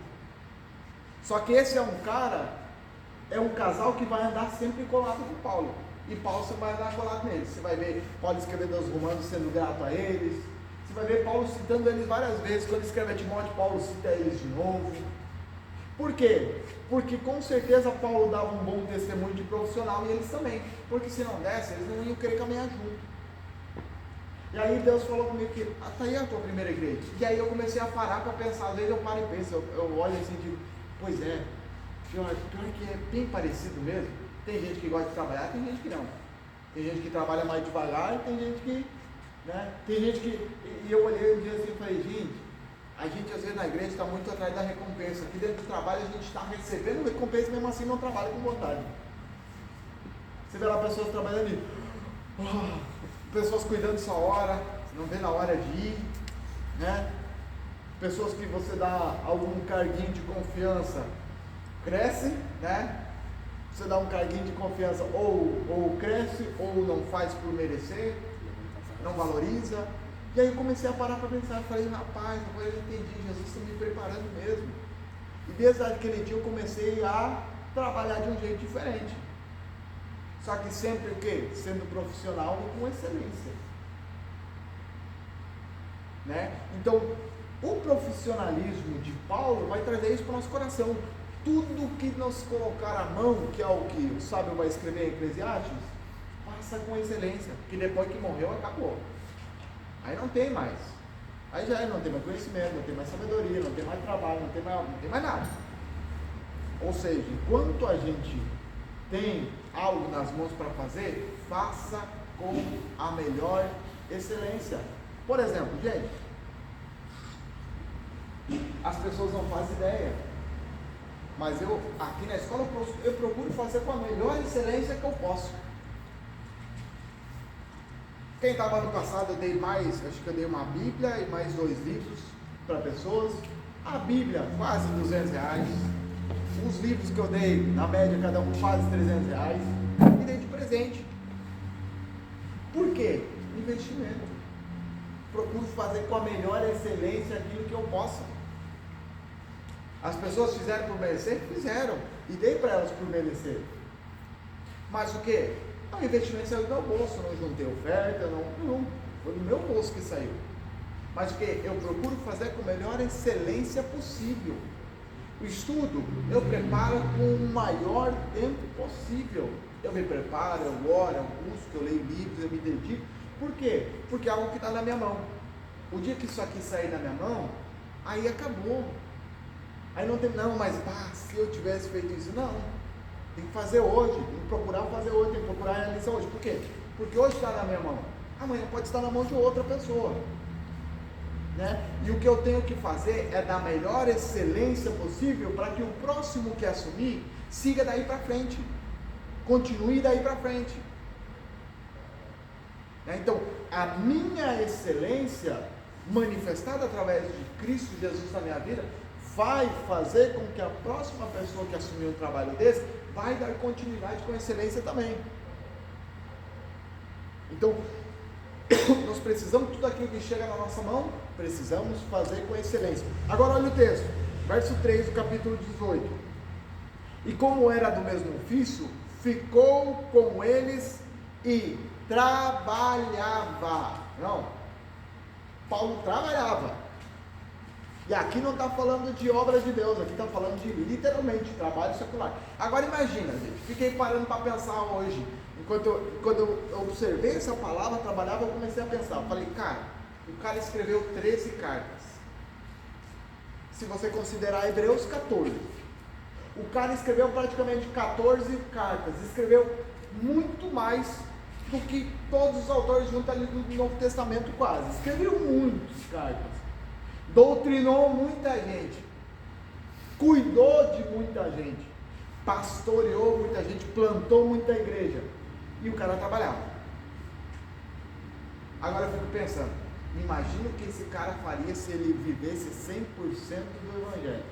Só que esse é um casal que vai andar sempre colado com Paulo. E Paulo, você vai andar colado neles. Você vai ver Paulo escrevendo aos Romanos sendo grato a eles. Você vai ver Paulo citando eles várias vezes. Quando escreve a Timóteo, Paulo cita eles de novo. Por quê? Porque com certeza Paulo dava um bom testemunho de profissional e eles também. Porque se não desse, eles não iam querer caminhar junto. E aí Deus falou comigo que tá aí a tua primeira igreja. E aí eu comecei a parar para pensar. Às vezes eu paro e penso, eu olho assim e digo, pois é, pior que é bem parecido mesmo. Tem gente que gosta de trabalhar, tem gente que não. Tem gente que trabalha mais devagar, tem gente que, né? Tem gente que, e eu olhei um dia assim e falei, gente, a gente às vezes na igreja está muito atrás da recompensa. Aqui dentro do trabalho a gente está recebendo recompensa, mesmo assim não trabalha com vontade. Você vê lá pessoas trabalhando ali, pessoas cuidando sua hora, não vê na hora de ir, né? Pessoas que você dá algum carguinho de confiança, cresce, né? Você dá um carguinho de confiança, ou cresce, ou não faz por merecer, não valoriza. E aí eu comecei a parar para pensar, falei, rapaz, agora eu entendi, Jesus está me preparando mesmo. E desde aquele dia eu comecei a trabalhar de um jeito diferente. Só que sempre o quê? Sendo profissional e com excelência. Né? Então, o profissionalismo de Paulo vai trazer isso para o nosso coração. Tudo que nos colocar à mão, que é o que o sábio vai escrever em Eclesiastes, passa com excelência, que depois que morreu, acabou. Aí não tem mais. Aí já não tem mais conhecimento, não tem mais sabedoria, não tem mais trabalho, não tem mais nada. Ou seja, enquanto a gente tem algo nas mãos para fazer, faça com a melhor excelência. Por exemplo, gente, as pessoas não fazem ideia, mas eu, aqui na escola, eu procuro fazer com a melhor excelência que eu posso. Quem estava ano passado, eu dei mais, acho que eu dei uma Bíblia e mais 2 livros para pessoas. A Bíblia, quase R$200. Os livros que eu dei, na média, cada um quase R$300. E dei de presente. Por quê? Investimento. Procuro fazer com a melhor excelência aquilo que eu posso. As pessoas fizeram por merecer? Fizeram. E dei para elas por merecer. Mas o quê? O investimento saiu do meu bolso, não juntei oferta, não. Foi do meu bolso que saiu. Mas o quê? Eu procuro fazer com a melhor excelência possível. O estudo, eu preparo com o maior tempo possível. Eu me preparo, eu oro, eu busco, eu leio livros, eu me dedico. Por quê? Porque é algo que está na minha mão. O dia que isso aqui sair da minha mão, aí acabou. Aí não tem, mas se eu tivesse feito isso, não. Tem que fazer hoje, tem que procurar fazer hoje, tem que procurar realizar hoje. Por quê? Porque hoje está na minha mão. Amanhã pode estar na mão de outra pessoa. Né? E o que eu tenho que fazer é dar a melhor excelência possível para que o próximo que assumir siga daí para frente. Continue daí para frente. Então, a minha excelência manifestada através de Cristo Jesus na minha vida vai fazer com que a próxima pessoa que assumir um trabalho desse vai dar continuidade com excelência também. Então, nós precisamos, tudo aquilo que chega na nossa mão, precisamos fazer com excelência. Agora olha o texto, verso 3 do capítulo 18. E como era do mesmo ofício, ficou com eles e trabalhava. Não, Paulo trabalhava. E aqui não está falando de obra de Deus, aqui está falando de literalmente trabalho secular. Agora imagina, gente, fiquei parando para pensar hoje, quando eu observei essa palavra, trabalhava, eu comecei a pensar, eu falei, o cara escreveu 13 cartas, se você considerar Hebreus 14, o cara escreveu praticamente 14 cartas, escreveu muito mais do que todos os autores juntos ali do Novo Testamento quase, escreveu muitas cartas. Doutrinou muita gente, cuidou de muita gente, pastoreou muita gente, plantou muita igreja. E o cara trabalhava. Agora eu fico pensando, imagina o que esse cara faria se ele vivesse 100% do Evangelho.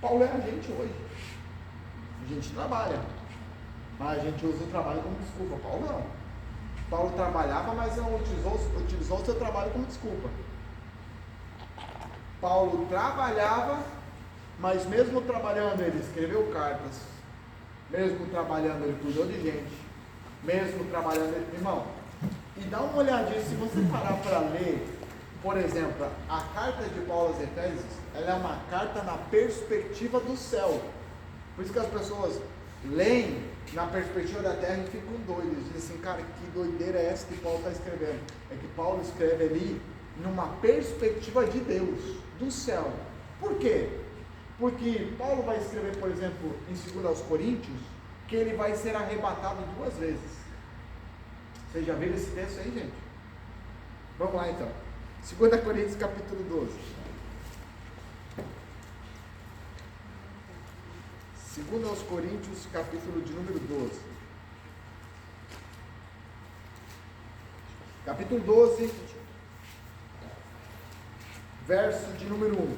Paulo é a gente hoje. A gente trabalha, mas a gente usa o trabalho como desculpa. Paulo não. Paulo trabalhava, mas não utilizou o seu trabalho como desculpa. Paulo trabalhava, mas mesmo trabalhando ele escreveu cartas, mesmo trabalhando ele cuidou de gente, mesmo trabalhando ele... Irmão, e dá uma olhadinha, se você parar para ler, por exemplo, a carta de Paulo aos Efésios, ela é uma carta na perspectiva do céu. Por isso que as pessoas leem na perspectiva da terra e ficam doidos. Dizem assim, cara, que doideira é essa que Paulo está escrevendo? É que Paulo escreve ali numa perspectiva de Deus, do céu. Por quê? Porque Paulo vai escrever, por exemplo, em 2 aos Coríntios, que ele vai ser arrebatado 2 vezes. Vocês já viram esse texto aí, gente? Vamos lá então. 2 Coríntios capítulo 12. 2 aos Coríntios, capítulo de número 12. Capítulo 12, verso de número 1.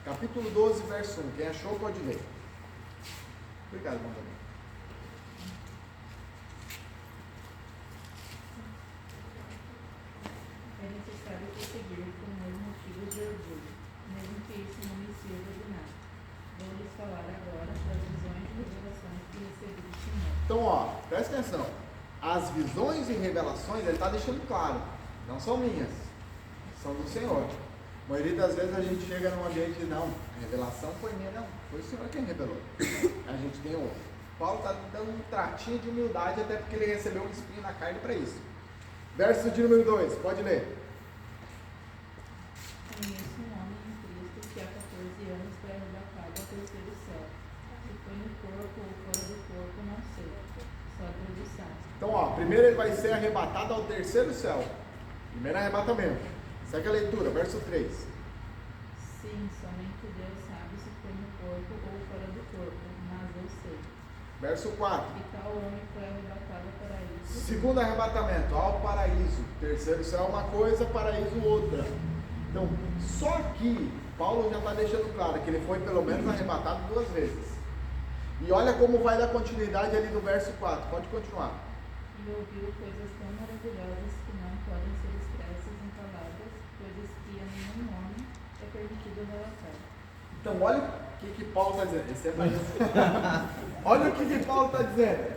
Capítulo 12, verso 1. Quem achou pode ler. Obrigado, irmão. É necessário prosseguir com meus motivos de orgulho, mesmo que isso não me sirva de nada. Vou-lhes falar agora das visões e revelações que recebi do Senhor. Então, ó, presta atenção. As visões e revelações, ele está deixando claro, não são minhas, são do Senhor. A maioria das vezes a gente chega num ambiente de não, a revelação foi minha, não, foi o Senhor quem revelou. A gente tem outro. Paulo está dando um tratinho de humildade, até porque ele recebeu um espinho na carne para isso. Verso de número 2, pode ler. Conheço um homem em Cristo que há 14 anos foi arrebatado ao terceiro céu. Se foi no corpo ou fora do corpo, não sei. Só Deus o sabe. Então, ó, primeiro ele vai ser arrebatado ao terceiro céu. Primeiro arrebatamento. Segue a leitura, verso 3. Sim, somente Deus sabe se foi no corpo ou fora do corpo, mas eu sei. Verso 4. E tal homem foi arrebatado ao paraíso. Segundo arrebatamento, ao paraíso. Terceiro céu uma coisa, paraíso outra. Então, só aqui, Paulo já está deixando claro que ele foi pelo menos arrebatado 2 vezes. E olha como vai dar continuidade ali no verso 4. Pode continuar. E ouviu coisas tão maravilhosas que não podem ser expressas em palavras, coisas que a nenhum homem é permitido relatar. Então, olha o que Paulo está dizendo. Esse é mais... Olha o que Paulo está dizendo.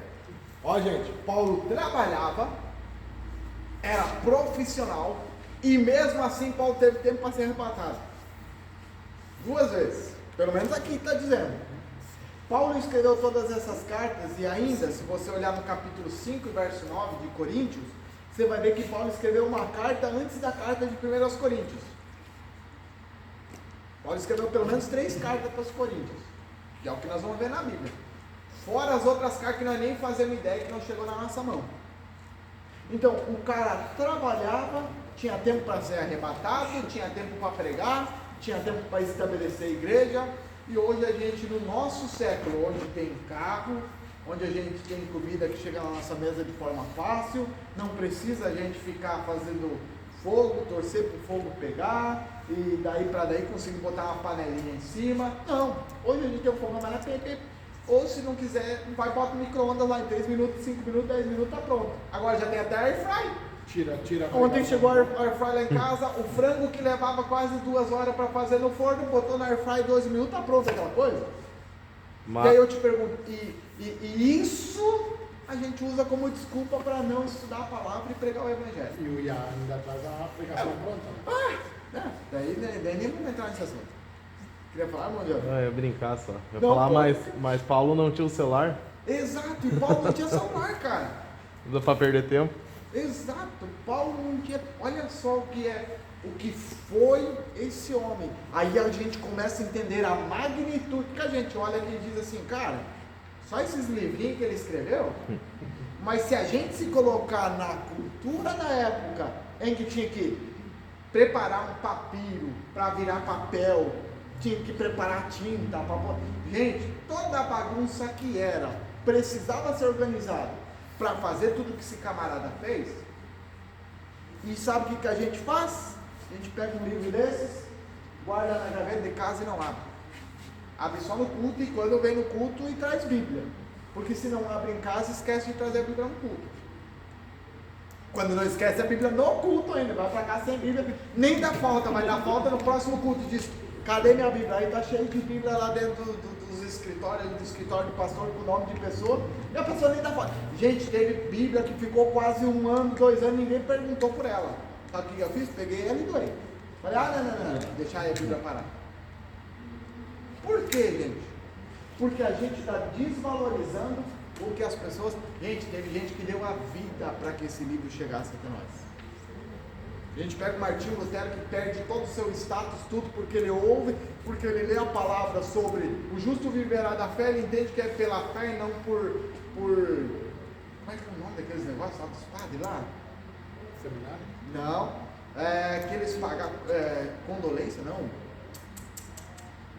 Ó, gente, Paulo trabalhava, era profissional, e mesmo assim Paulo teve tempo para ser arrebatado. 2 vezes. Pelo menos aqui está dizendo. Paulo escreveu todas essas cartas, e ainda, se você olhar no capítulo 5, verso 9 de Coríntios, você vai ver que Paulo escreveu uma carta antes da carta de 1 aos Coríntios. Paulo escreveu pelo menos 3 cartas para os Coríntios, que é o que nós vamos ver na Bíblia. Fora as outras cartas que nós nem fazemos ideia que não chegou na nossa mão. Então, o cara trabalhava, tinha tempo para ser arrebatado, tinha tempo para pregar, tinha tempo para estabelecer a igreja. E hoje a gente, no nosso século, onde tem carro, onde a gente tem comida que chega na nossa mesa de forma fácil, não precisa a gente ficar fazendo fogo, torcer para o fogo pegar, e daí para daí conseguir botar uma panelinha em cima. Não, hoje a gente tem um fogo na pepe, ou se não quiser, vai botar no micro-ondas lá em 3 minutos, 5 minutos, 10 minutos, tá pronto. Agora já tem até air fry. Tira. Ontem chegou a air fry lá em casa, o frango que levava quase 2 horas para fazer no forno, botou na air fry 12 minutos, tá pronto aquela coisa? E aí eu te pergunto, e isso a gente usa como desculpa para não estudar a palavra e pregar o evangelho. E o Iá ainda traz a pregação pronta. Daí nem vamos entrar nesse assunto. Queria falar, irmão Diogo? Eu ia brincar só. Eu ia Não, falar, pô. mas Paulo não tinha o celular. Exato, e Paulo não tinha celular, cara. Não dá pra perder tempo. Exato, Paulo não tinha. Olha só o que foi esse homem. Aí a gente começa a entender a magnitude, que a gente olha aqui e diz assim, cara, só esses livrinhos que ele escreveu, mas se a gente se colocar na cultura da época em que tinha que preparar um papiro para virar papel, tinha que preparar tinta, gente, toda a bagunça que era, precisava ser organizado para fazer tudo que esse camarada fez. E sabe o que a gente faz? A gente pega um livro desses, guarda na gaveta de casa e não abre. Abre só no culto, e quando vem no culto e traz Bíblia. Porque se não abre em casa, esquece de trazer a Bíblia no culto. Quando não esquece a Bíblia no culto ainda, vai para cá sem Bíblia, nem dá falta, mas dá falta no próximo culto. Diz, cadê minha Bíblia? Aí tá cheio de Bíblia lá dentro dos escritórios, do escritório do pastor com o nome de pessoa, e a pessoa nem dá falta. Gente, teve Bíblia que ficou quase 1 ano, 2 anos, ninguém perguntou por ela. Sabe o que eu fiz? Peguei ela e doei. Falei, não, deixar aí a Bíblia parar. Por quê, gente? Porque a gente está desvalorizando o que as pessoas... Gente, teve gente que deu a vida para que esse livro chegasse até nós. A gente pega o Martinho Lutero, que perde todo o seu status, tudo, porque ele ouve, porque ele lê a palavra sobre o justo viverá da fé, ele entende que é pela fé e não por... Como é que é o nome daqueles negócios lá dos padres lá? Seminário? Não, que eles pagam condolência, não.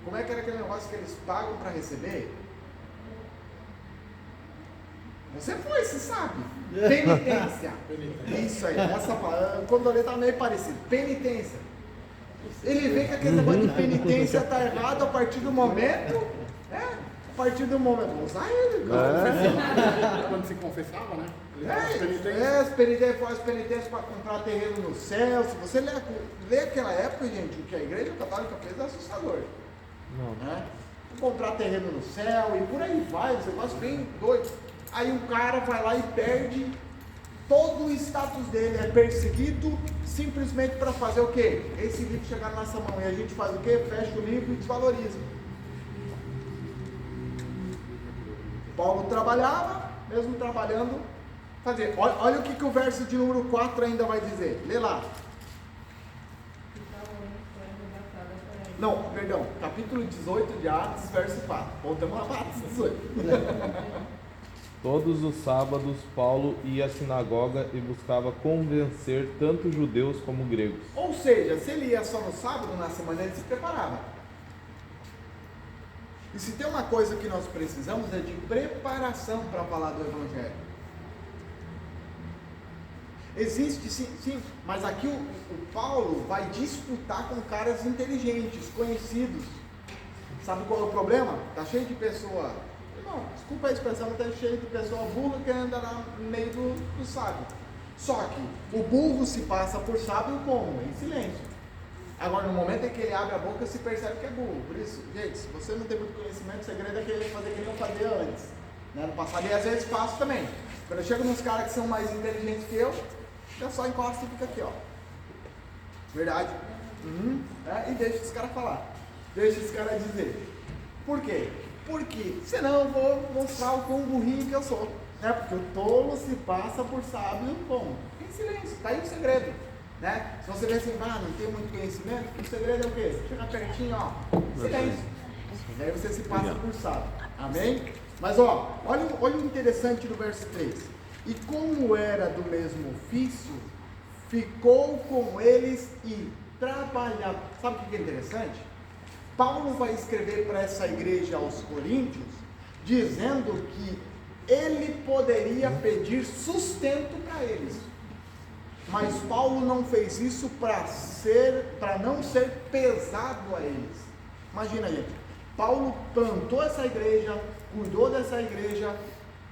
Como é que era aquele negócio que eles pagam para receber? Você foi, você sabe. Penitência. Isso aí, essa palavra, condolência está meio parecido. Penitência. Ele vê que aquele negócio de penitência está errado a partir do momento. A partir do momento. Vamos usar ele. Quando se confessava, né? As penitências para comprar terreno no céu. Se você lê aquela época, gente, o que a igreja católica fez é assustador. Né? Comprar terreno no céu e por aí vai, esse negócio bem doido. Aí o cara vai lá e perde todo o status dele, é perseguido simplesmente para fazer o quê? Esse livro chegar na nossa mão, e a gente faz o quê? Fecha o livro e desvaloriza. Paulo trabalhava, mesmo trabalhando, fazia. Olha o que o verso de número 4 ainda vai dizer, lê lá. Não, perdão, capítulo 18 de Atos, verso 4. Voltamos lá para Atos 18. Todos os sábados, Paulo ia à sinagoga e buscava convencer tanto judeus como gregos. Ou seja, se ele ia só no sábado, na semana ele se preparava. E se tem uma coisa que nós precisamos é de preparação para falar do Evangelho. Existe sim, mas aqui o Paulo vai disputar com caras inteligentes, conhecidos. Sabe qual é o problema? Está cheio de pessoa, não, desculpa a expressão, está cheio de pessoa burra que anda lá no meio do sábio. Só que o burro se passa por sábio como? Em silêncio. Agora, no momento em que ele abre a boca, se percebe que é burro. Por isso, gente, se você não tem muito conhecimento, o segredo é querer fazer que nem eu fazia antes, né? No passado, e às vezes faço também. Quando eu chego nos caras que são mais inteligentes que eu só encosta e fica aqui, ó. Verdade? E deixa esse cara falar. Deixa esse cara dizer. Por quê? Porque senão eu vou mostrar o quão burrinho que eu sou. Né? Porque o tolo se passa por sábio como? Em silêncio. Tá aí o segredo. Né? Se você vê assim, não tem muito conhecimento, o segredo é o quê? Você chega pertinho, ó. Silêncio. E aí você se passa por sábio. Amém? Mas olha o interessante do verso 3. E como era do mesmo ofício, ficou com eles e trabalhava. Sabe o que é interessante? Paulo vai escrever para essa igreja aos Coríntios, dizendo que ele poderia pedir sustento para eles. Mas Paulo não fez isso para não ser pesado a eles. Imagina, gente, Paulo plantou essa igreja, cuidou dessa igreja,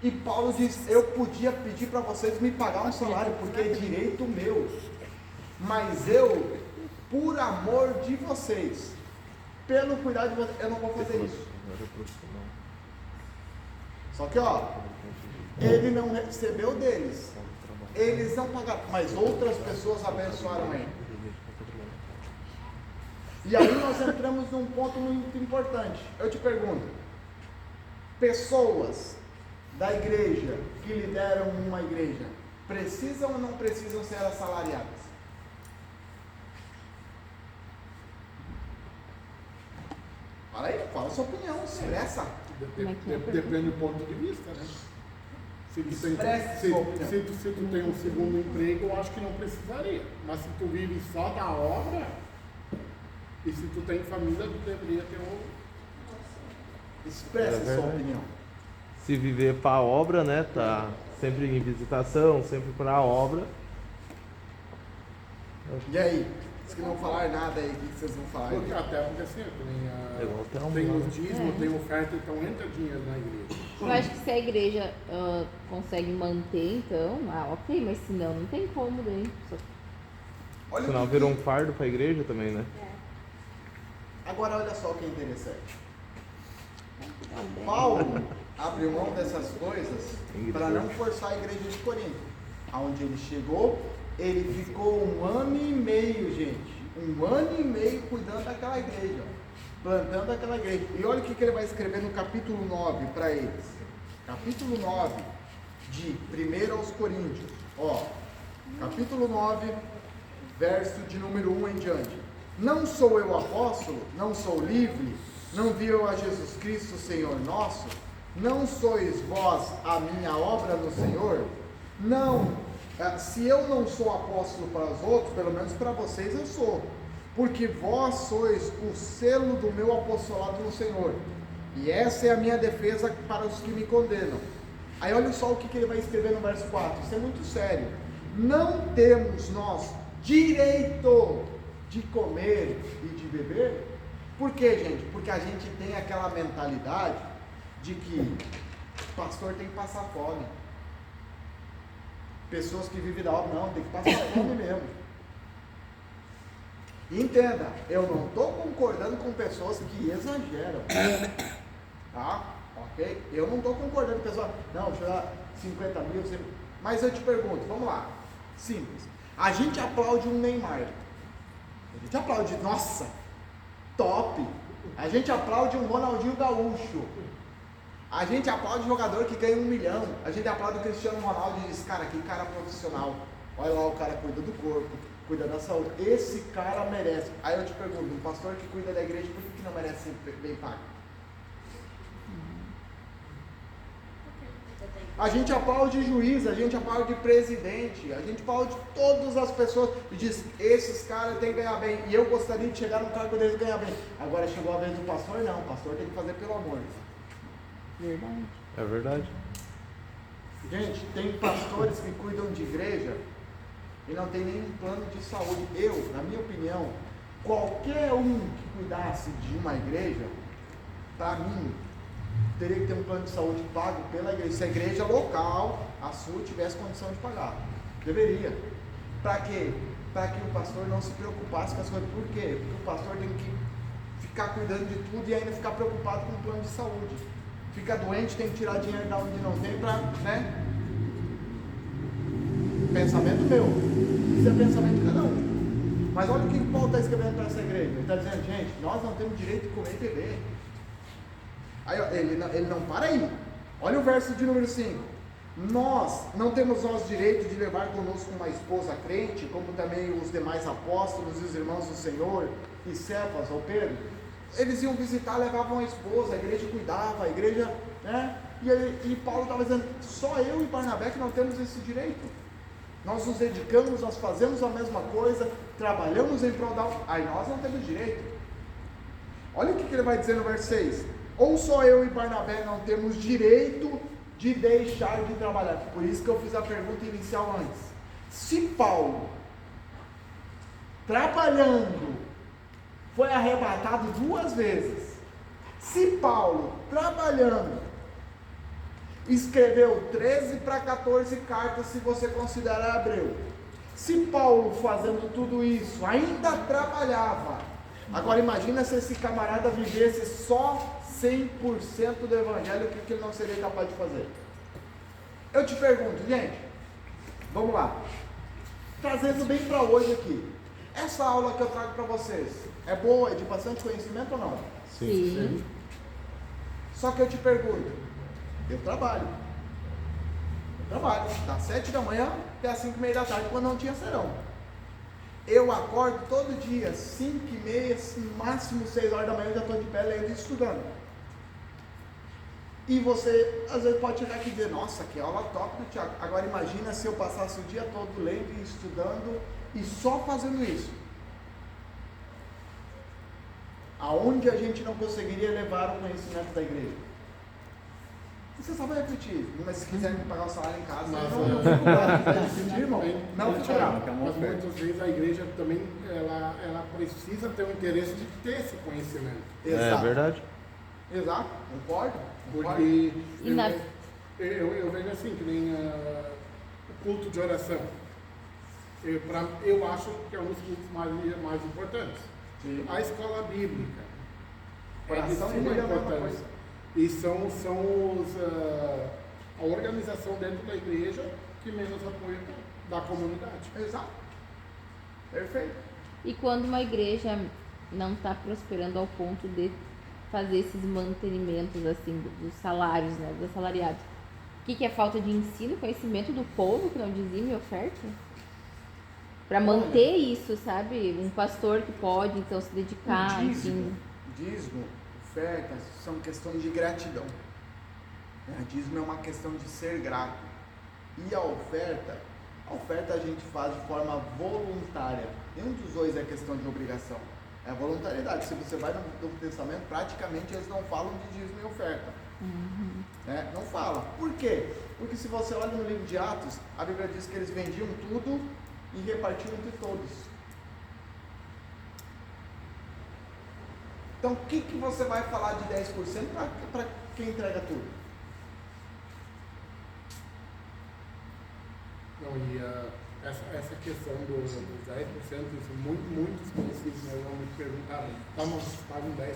e Paulo diz, eu podia pedir para vocês me pagar um salário, porque é direito meu, mas eu, por amor de vocês, pelo cuidado de vocês, eu não vou fazer isso. Só que ele não recebeu deles, eles não pagaram, mas outras pessoas abençoaram ele. E aí nós entramos num ponto muito importante. Eu te pergunto, pessoas da igreja que lideram uma igreja, precisam ou não precisam ser assalariadas? Fala aí, fala a sua opinião, expressa. Depende do ponto de vista, né? Se tu, Expresse tem, sua opinião. se tu tem um segundo emprego, eu acho que não precisaria. Mas se tu vive só da obra, e se tu tem família, tu deveria ter um. Expresse sua verdade. opinião. Se viver para a obra, né? Tá sempre em visitação, sempre para a obra. E aí? Se não falar nada aí, o que vocês vão falar? Porque, até porque assim, Eu vou ter um tem plano. os dízimos, tem oferta, então entra dinheiro na igreja. Eu acho que se a igreja consegue manter, então, ok, mas se não, não tem como daí. Olha Senão o que- virou um fardo para a igreja também, né? Agora olha só o que é interessante. Paulo abriu mão dessas coisas para não forçar a igreja de Corinto. Aonde ele chegou, ele ficou 1 ano e meio, gente. 1 ano e meio cuidando daquela igreja, plantando aquela igreja. E olha o que ele vai escrever no capítulo 9 para eles. Capítulo 9 de 1 aos Coríntios. Ó, capítulo 9, verso de número 1 em diante. Não sou eu apóstolo, não sou livre, não vi eu a Jesus Cristo, Senhor nosso? Não sois vós a minha obra no Senhor? Não, se eu não sou apóstolo para os outros, pelo menos para vocês eu sou, porque vós sois o selo do meu apostolado no Senhor, e essa é a minha defesa para os que me condenam. Aí olha só o que ele vai escrever no verso 4, isso é muito sério. Não temos nós direito de comer e de beber? Por quê, gente? Porque a gente tem aquela mentalidade de que o pastor tem que passar fome. Pessoas que vivem da obra, não, tem que passar fome mesmo. E entenda, eu não estou concordando com pessoas que exageram. Tá? Ok? Eu não estou concordando com pessoas, não, deixa eu dar 50 mil, mas eu te pergunto, vamos lá, simples. A gente aplaude um Neymar. A gente aplaude, nossa, top. A gente aplaude um Ronaldinho Gaúcho. A gente aplaude jogador que ganha 1 milhão. A gente aplaude o Cristiano Ronaldo e diz, cara, que cara profissional. Olha lá, o cara cuida do corpo, cuida da saúde. Esse cara merece. Aí eu te pergunto, um pastor que cuida da igreja, por que não merece ser bem pago? A gente aplaude juiz, a gente aplaude presidente, a gente aplaude todas as pessoas e diz, esses caras têm que ganhar bem, e eu gostaria de chegar no cargo deles e ganhar bem. Agora chegou a vez do pastor, não, o pastor tem que fazer pelo amor. Verdade. É verdade. Gente, tem pastores que cuidam de igreja e não tem nenhum plano de saúde. Eu, na minha opinião, qualquer um que cuidasse de uma igreja, para mim, teria que ter um plano de saúde pago pela igreja. Se a igreja local, a sua, tivesse condição de pagar. Deveria. Para quê? Para que o pastor não se preocupasse com as coisas. Por quê? Porque o pastor tem que ficar cuidando de tudo e ainda ficar preocupado com o plano de saúde. Fica doente, tem que tirar dinheiro da onde não tem para, né? Pensamento meu. Isso é pensamento de cada um. Mas olha o que Paulo está escrevendo para essa igreja. Ele está dizendo, gente, nós não temos direito de comer e beber. Aí, ele não para aí. Olha o verso de número 5. Nós não temos direito de levar conosco uma esposa crente, como também os demais apóstolos e os irmãos do Senhor, e Cefas ou Pedro. Eles iam visitar, levavam a esposa, a igreja cuidava, a igreja, né? E Paulo estava dizendo, só eu e Barnabé que não temos esse direito. Nós nos dedicamos, nós fazemos a mesma coisa, trabalhamos em prol da... Aí nós não temos direito. Olha o que ele vai dizer no verso 6. Ou só eu e Barnabé não temos direito de deixar de trabalhar. Por isso que eu fiz a pergunta inicial antes. Se Paulo, trabalhando, foi arrebatado 2 vezes, se Paulo, trabalhando, escreveu 13 para 14 cartas, se você considerar Hebreu, se Paulo, fazendo tudo isso, ainda trabalhava, agora imagina se esse camarada vivesse só 100% do evangelho, o que ele não seria capaz de fazer? Eu te pergunto, gente, vamos lá, trazendo bem para hoje aqui, essa aula que eu trago para vocês, é boa, é de bastante conhecimento ou não? Sim. Só que eu te pergunto, eu trabalho, das 7 da manhã até as 5:30 da tarde, quando não tinha serão. Eu acordo todo dia, 5:30, máximo 6 horas da manhã, eu já estou de pé lendo e estudando. E você, às vezes, pode chegar aqui e dizer, nossa, que aula top do Tiago. Agora imagina se eu passasse o dia todo lendo e estudando e só fazendo isso. Aonde a gente não conseguiria levar o conhecimento da igreja? Você só vai repetir, mas se quiser me pagar o salário em casa, Mas, não fico bravo. Quiser repetir, irmão, não fico Tiago, bravo. mas muitas vezes a igreja também ela precisa ter o interesse de ter esse conhecimento. Exato. verdade. Exato, concordo. Porque E na- eu vejo assim, que nem o culto de oração. Eu acho que é um dos cultos mais importantes. Sim. A escola bíblica é de Oração e suma igreja é a mesma importância. coisa. E são a organização dentro da igreja que menos apoia da comunidade. Exato. Perfeito. E quando uma igreja não está prosperando ao ponto de fazer esses mantenimentos assim dos salários, né, dos assalariados, o que é falta de ensino, conhecimento do povo que não dizime e oferta? Para manter isso, sabe? Um pastor que pode então se dedicar, O dízimo, enfim. dízimo, ofertas são questões de gratidão. Dízimo é uma questão de ser grato. E a oferta a gente faz de forma voluntária. Nenhum dos dois é questão de obrigação. É a voluntariedade. Se você vai no Novo Testamento, praticamente eles não falam de dízimo e oferta. Não fala. Por quê? Porque se você olha no livro de Atos, a Bíblia diz que eles vendiam tudo e repartiam entre todos. Então, o que você vai falar de 10% para quem entrega tudo? Não, e essa questão dos 10%, isso muitos conhecidos vão me perguntar, tá, mas pagam 10%?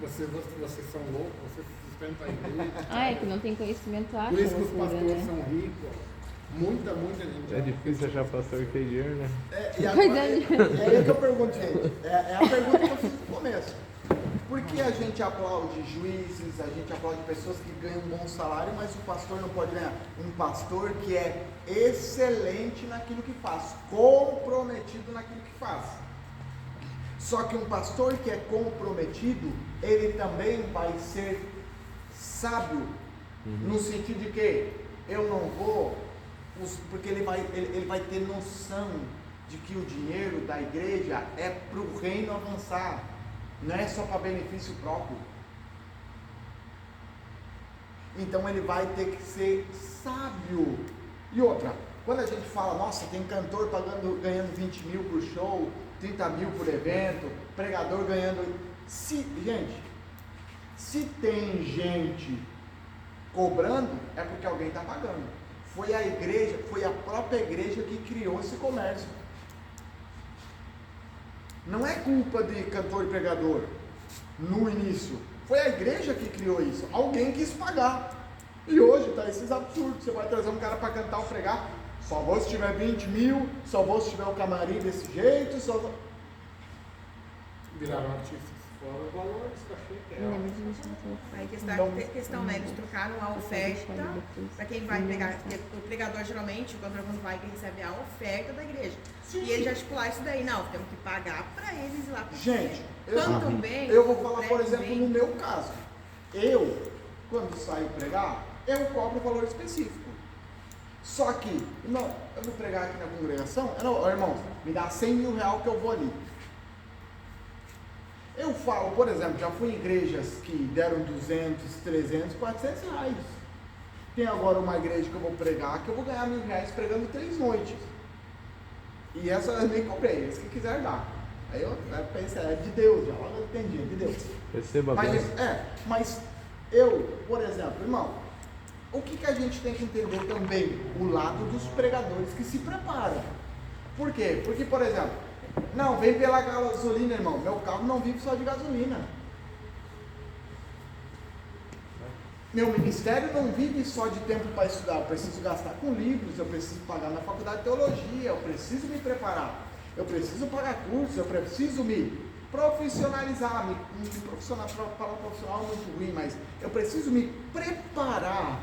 Vocês são loucos, vocês sustentam a igreja. É que não tem conhecimento, acha. Por isso que os loucura, pastores né? são ricos. Muita gente. É difícil achar pastor que tem dinheiro, né? E agora, é aí que eu pergunto, gente. É a pergunta que eu fiz no começo. Por que a gente aplaude juízes, a gente aplaude pessoas que ganham um bom salário, mas o pastor não pode ganhar? Um pastor que é excelente naquilo que faz, comprometido naquilo que faz. Só que um pastor que é comprometido, ele também vai ser sábio, no sentido de que eu não vou, porque ele vai ter noção de que o dinheiro da igreja é para o reino avançar, não é só para benefício próprio. Então ele vai ter que ser sábio. E outra, quando a gente fala, nossa, tem cantor ganhando 20 mil por show, 30 mil por evento, pregador ganhando... Gente, se tem gente cobrando, é porque alguém está pagando. Foi a igreja, foi a própria igreja que criou esse comércio. Não é culpa de cantor e pregador no início. Foi a igreja que criou isso. Alguém quis pagar. E hoje está esses absurdos. Você vai trazer um cara para cantar ou pregar. Só vou se tiver 20 mil, só vou se tiver o camarim desse jeito, só vou... Viraram artistas. Fora o valor desse cachê que é. Aí questão, né? Eles trocaram a oferta para quem vai pregar. O pregador geralmente, quando vai, ele recebe a oferta da igreja. Sim. E ele já estipular isso daí, não, temos que pagar para eles ir lá. Gente, Eu vou falar, por exemplo, no meu caso. Eu, quando saio pregar, eu cobro valor específico. Só que, não, eu vou pregar aqui na congregação, irmão, me dá 100 mil reais que eu vou ali. Eu falo, por exemplo, já fui em igrejas que deram 200, 300, 400 reais. Tem agora uma igreja que eu vou pregar, que eu vou ganhar R$1.000 pregando 3 noites. E essa eu nem comprei, esse que quiser dar. Aí eu pensei, é de Deus, já logo entendi, é de Deus. Receba Mas, bem. mas eu, por exemplo, irmão, o que a gente tem que entender também? O lado dos pregadores que se preparam. Por quê? Porque, por exemplo, não, vem pela gasolina, irmão. Meu carro não vive só de gasolina. Meu ministério não vive só de tempo para estudar. Eu preciso gastar com livros, eu preciso pagar na faculdade de teologia, eu preciso me preparar, eu preciso pagar cursos, eu preciso me profissionalizar. Profissional é muito ruim, mas eu preciso me preparar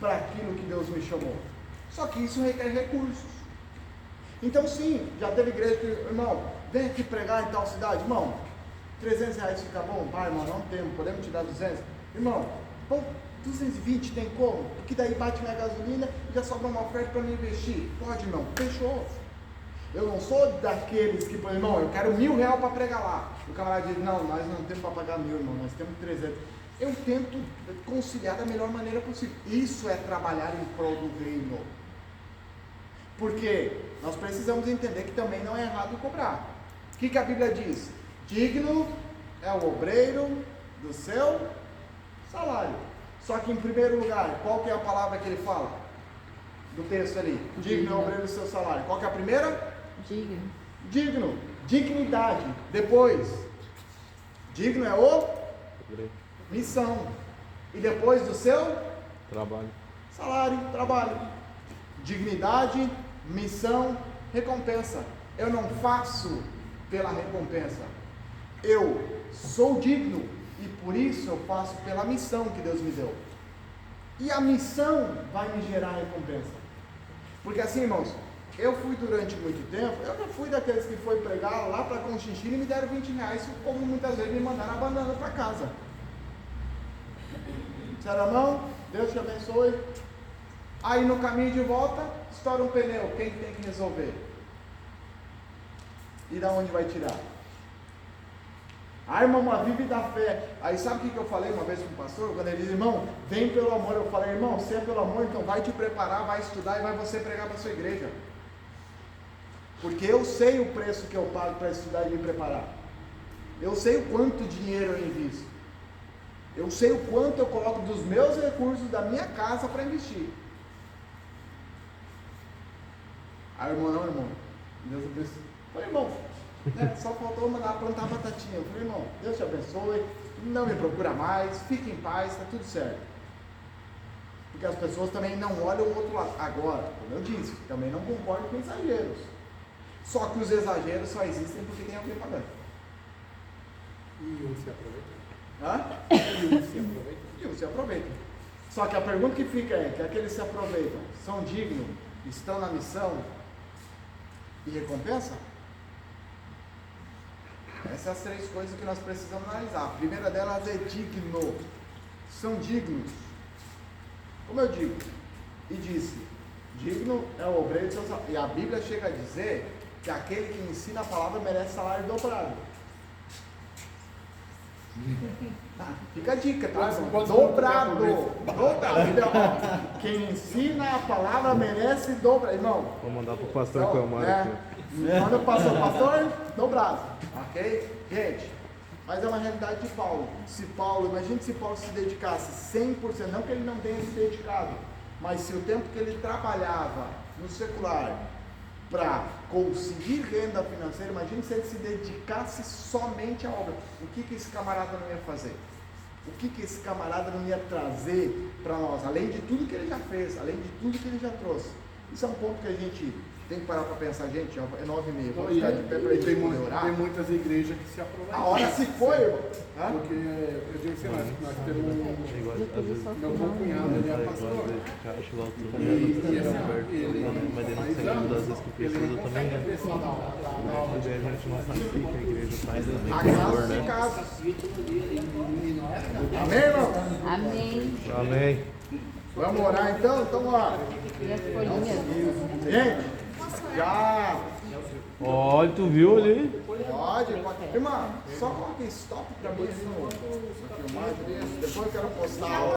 para aquilo que Deus me chamou. Só que isso requer recursos. Então sim, já teve igreja que, irmão, vem aqui pregar em tal cidade, irmão, R$300 fica bom? Vai, irmão, não temos, podemos te dar 200? Irmão, bom, 220 tem como? Porque daí bate minha gasolina e já sobra uma oferta para me investir. Pode, irmão, fechou. Eu não sou daqueles que, por exemplo, irmão, eu quero R$1.000 para pregar lá. O camarada diz, não, nós não temos para pagar 1.000, irmão, nós temos 300. Eu tento conciliar da melhor maneira possível. Isso é trabalhar em prol do reino. Porque nós precisamos entender que também não é errado cobrar. O que a Bíblia diz? Digno é o obreiro do seu salário. Só que em primeiro lugar, qual que é a palavra que ele fala? Do texto ali. Digno é o obreiro do seu salário. Qual que é a primeira? Digno. Digno. Dignidade. Depois, digno é o missão. E depois do seu Trabalho. salário, trabalho. Dignidade, missão, recompensa. Eu não faço pela recompensa. Eu sou digno e por isso eu faço pela missão que Deus me deu. E a missão vai me gerar recompensa. Porque assim, irmãos, eu fui durante muito tempo, eu não fui daqueles que foi pregar lá para Conchinchina e me deram R$20, como muitas vezes me mandaram a banana para casa. Disseram, irmão, Deus te abençoe. Aí no caminho de volta, estoura um pneu, quem tem que resolver? E da onde vai tirar? Ah, irmão, a vive da fé. Aí sabe o que eu falei uma vez com o pastor? Quando ele disse, irmão, vem pelo amor. Eu falei, irmão, se é pelo amor, então vai te preparar, vai estudar e vai você pregar para a sua igreja. Porque eu sei o preço que eu pago para estudar e me preparar. Eu sei o quanto dinheiro eu invisto. Eu sei o quanto eu coloco dos meus recursos da minha casa para investir. Aí, irmão, não, irmão. Deus abençoe. Eu falei, irmão, só faltou mandar plantar batatinha. Eu falei, irmão, Deus te abençoe, não me procura mais, fique em paz, está tudo certo. Porque as pessoas também não olham o outro lado. Agora, como eu disse, também não concordo com exageros. Só que os exageros só existem porque tem alguém pagando. E um se aproveita. Hã? E um se aproveita. E um se aproveita. Só que a pergunta que fica é, que aqueles se aproveitam, são dignos, estão na missão e recompensa? Essas são as 3 coisas que nós precisamos analisar. A primeira delas é digno. São dignos. Como eu digo, e disse, digno é o obreiro do seu salário. E a Bíblia chega a dizer que aquele que ensina a palavra merece salário dobrado. Fica a dica, tá? Dobrado. Quem ensina a palavra merece dobrado. Irmão, Vou mandar pro pastor Cleomar aqui. Manda o pastor, dobrado. Ok? Gente, mas é uma realidade de Paulo. Imagine se Paulo se dedicasse 100%, não que ele não tenha se dedicado, mas se o tempo que ele trabalhava no secular para conseguir renda financeira, imagine se ele se dedicasse somente à obra. O que esse camarada não ia fazer? O que esse camarada não ia trazer para nós? Além de tudo que ele já fez, além de tudo que ele já trouxe. Isso é um ponto que a gente tem que parar para pensar, gente, é 9h30, vamos ficar de pé para a gente poder orar. Tem muitas igrejas que se aproveitam. A hora se foi, irmão. Porque eu digo assim, nós temos meu cunhado, ele é pastor. Mas ele não consegue das vezes que precisa também, né? A gente não sabe o que a igreja faz, A casa se casa. Amém, irmão? Amém. Amém. Vamos orar então? Então, ó. E as folhinhas? Gente, já. Olha, tu viu ali? Pode. Irmã, só coloca stop pra mim ali no filmagem. Depois eu quero postar a